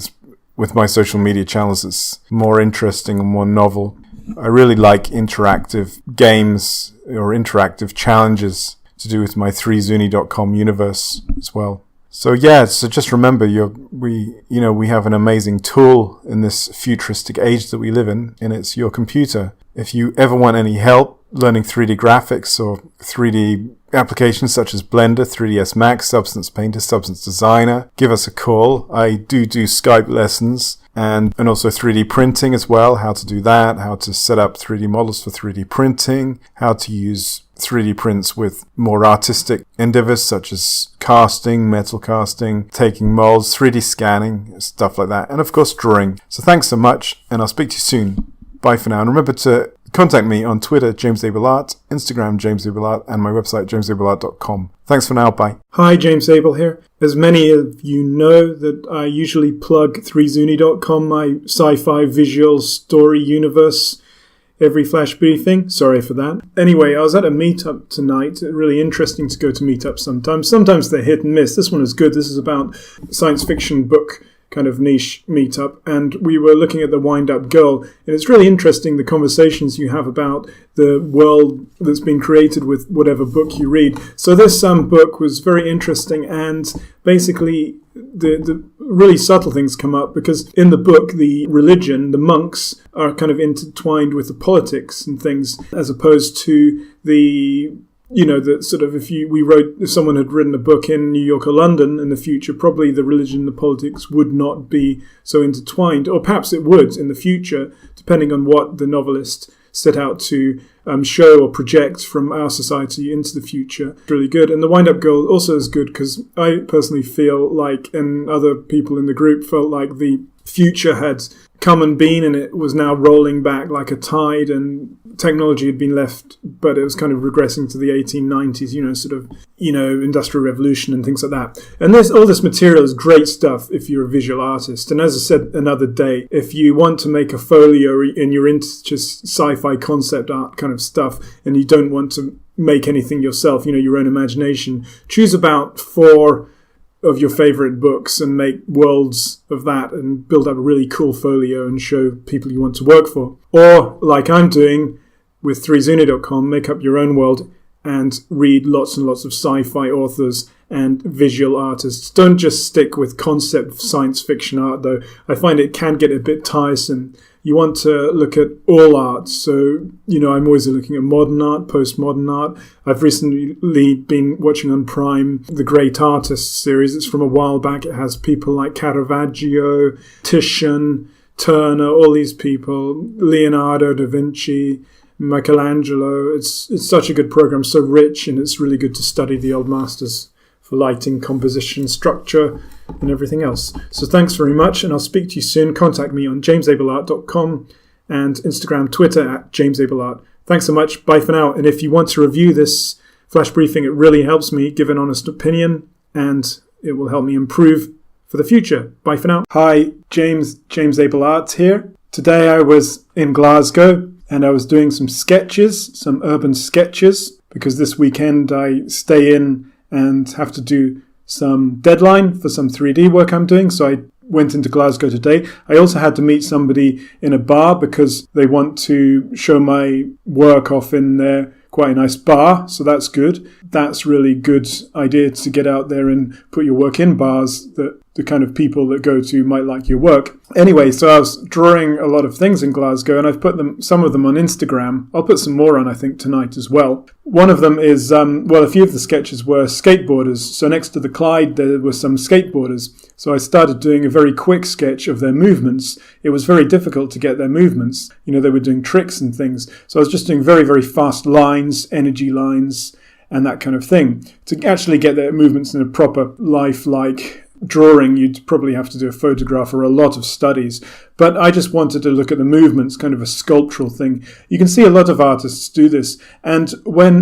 with my social media channels, that's more interesting and more novel. I really like interactive games or interactive challenges to do with my 3zuni.com universe as well. So just remember, we have an amazing tool in this futuristic age that we live in, and it's your computer. If you ever want any help learning 3D graphics or 3D applications such as Blender, 3ds Max, Substance Painter, Substance Designer, give us a call. I do Skype lessons and also 3D printing as well, how to do that, how to set up 3D models for 3D printing, how to use 3D prints with more artistic endeavors such as casting, metal casting, taking molds, 3D scanning, stuff like that, and of course drawing. So thanks so much, and I'll speak to you soon. Bye for now, and remember to contact me on Twitter, James Abell Art, Instagram, James Abell Art, and my website, jamesabellart.com. Thanks for now, bye. Hi, James Abell here. As many of you know, that I usually plug 3zuni.com, my sci-fi visual story universe, every flash briefing. Sorry for that. Anyway, I was at a meetup tonight. Really interesting to go to meetups sometimes. Sometimes they're hit and miss. This one is good. This is about a science fiction book kind of niche meetup, and we were looking at the Wind-Up Girl, and it's really interesting the conversations you have about the world that's been created with whatever book you read. So this book was very interesting, and basically the really subtle things come up, because in the book the religion, the monks, are kind of intertwined with the politics and things, as opposed to the sort of, if someone had written a book in New York or London in the future, probably the religion and the politics would not be so intertwined, or perhaps it would in the future, depending on what the novelist set out to show or project from our society into the future. It's really good. And the Wind-Up Girl also is good because I personally feel like, and other people in the group felt like, the future had come and been, and it was now rolling back like a tide, and technology had been left, but it was kind of regressing to the 1890s, industrial revolution and things like that. And all this material is great stuff if you're a visual artist. And as I said another day, if you want to make a folio and you're into just sci-fi concept art kind of stuff, and you don't want to make anything yourself, your own imagination, choose about 4 of your favorite books and make worlds of that and build up a really cool folio and show people you want to work for. Or, like I'm doing with 3zuni.com, make up your own world and read lots and lots of sci-fi authors and visual artists. Don't just stick with concept science fiction art, though. I find it can get a bit tiresome. You want to look at all art. So, I'm always looking at modern art, postmodern art. I've recently been watching on Prime the Great Artists series. It's from a while back. It has people like Caravaggio, Titian, Turner, all these people, Leonardo da Vinci, Michelangelo. It's such a good program, so rich, and it's really good to study the old masters for lighting, composition, structure, and everything else. So thanks very much, and I'll speak to you soon. Contact me on jamesabellart.com and Instagram, Twitter at jamesabellart. Thanks so much. Bye for now. And if you want to review this flash briefing, it really helps me give an honest opinion, and it will help me improve for the future. Bye for now. Hi, James Abell here. Today I was in Glasgow, and I was doing some urban sketches, because this weekend I stay in and have to do some deadline for some 3D work I'm doing. So I went into Glasgow today. I also had to meet somebody in a bar because they want to show my work off in their quite a nice bar. So that's good. That's really good idea to get out there and put your work in bars that the kind of people that go to might like your work. Anyway, so I was drawing a lot of things in Glasgow, and I've put some of them on Instagram. I'll put some more on, I think, tonight as well. One of them is, a few of the sketches were skateboarders. So next to the Clyde, there were some skateboarders. So I started doing a very quick sketch of their movements. It was very difficult to get their movements. They were doing tricks and things. So I was just doing very, very fast lines, energy lines, and that kind of thing. To actually get their movements in a proper lifelike drawing, you'd probably have to do a photograph or a lot of studies. But I just wanted to look at the movements, kind of a sculptural thing. You can see a lot of artists do this. And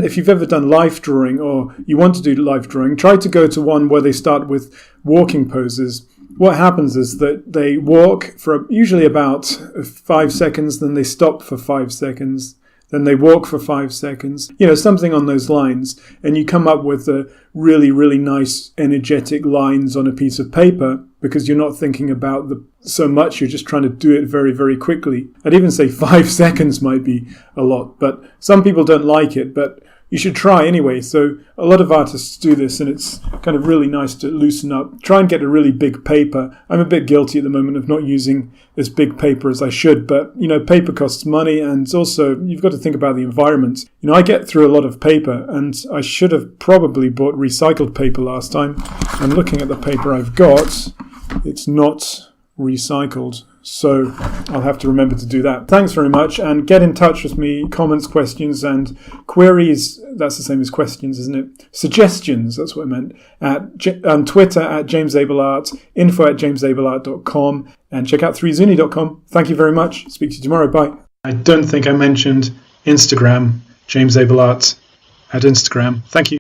if you've ever done life drawing, or you want to do life drawing, try to go to one where they start with walking poses. What happens is that they walk for usually about 5 seconds, then they stop for 5 seconds. Then they walk for 5 seconds, something on those lines. And you come up with a really, really nice, energetic lines on a piece of paper, because you're not thinking about so much. You're just trying to do it very, very quickly. I'd even say 5 seconds might be a lot, but some people don't like it, but you should try anyway. So a lot of artists do this, and it's kind of really nice to loosen up. Try and get a really big paper. I'm a bit guilty at the moment of not using as big paper as I should, but paper costs money, and also you've got to think about the environment. I get through a lot of paper, and I should have probably bought recycled paper last time. I'm looking at the paper I've got. It's not recycled, so I'll have to remember to do that. Thanks very much, and get in touch with me. Comments, questions, and queries. That's the same as questions, isn't it? Suggestions, that's what I meant. On Twitter at jamesabellart, info@jamesabellart.com, and check out 3zuni.com. Thank you very much. Speak to you tomorrow. Bye. I don't think I mentioned Instagram, James Abellart at Instagram. Thank you.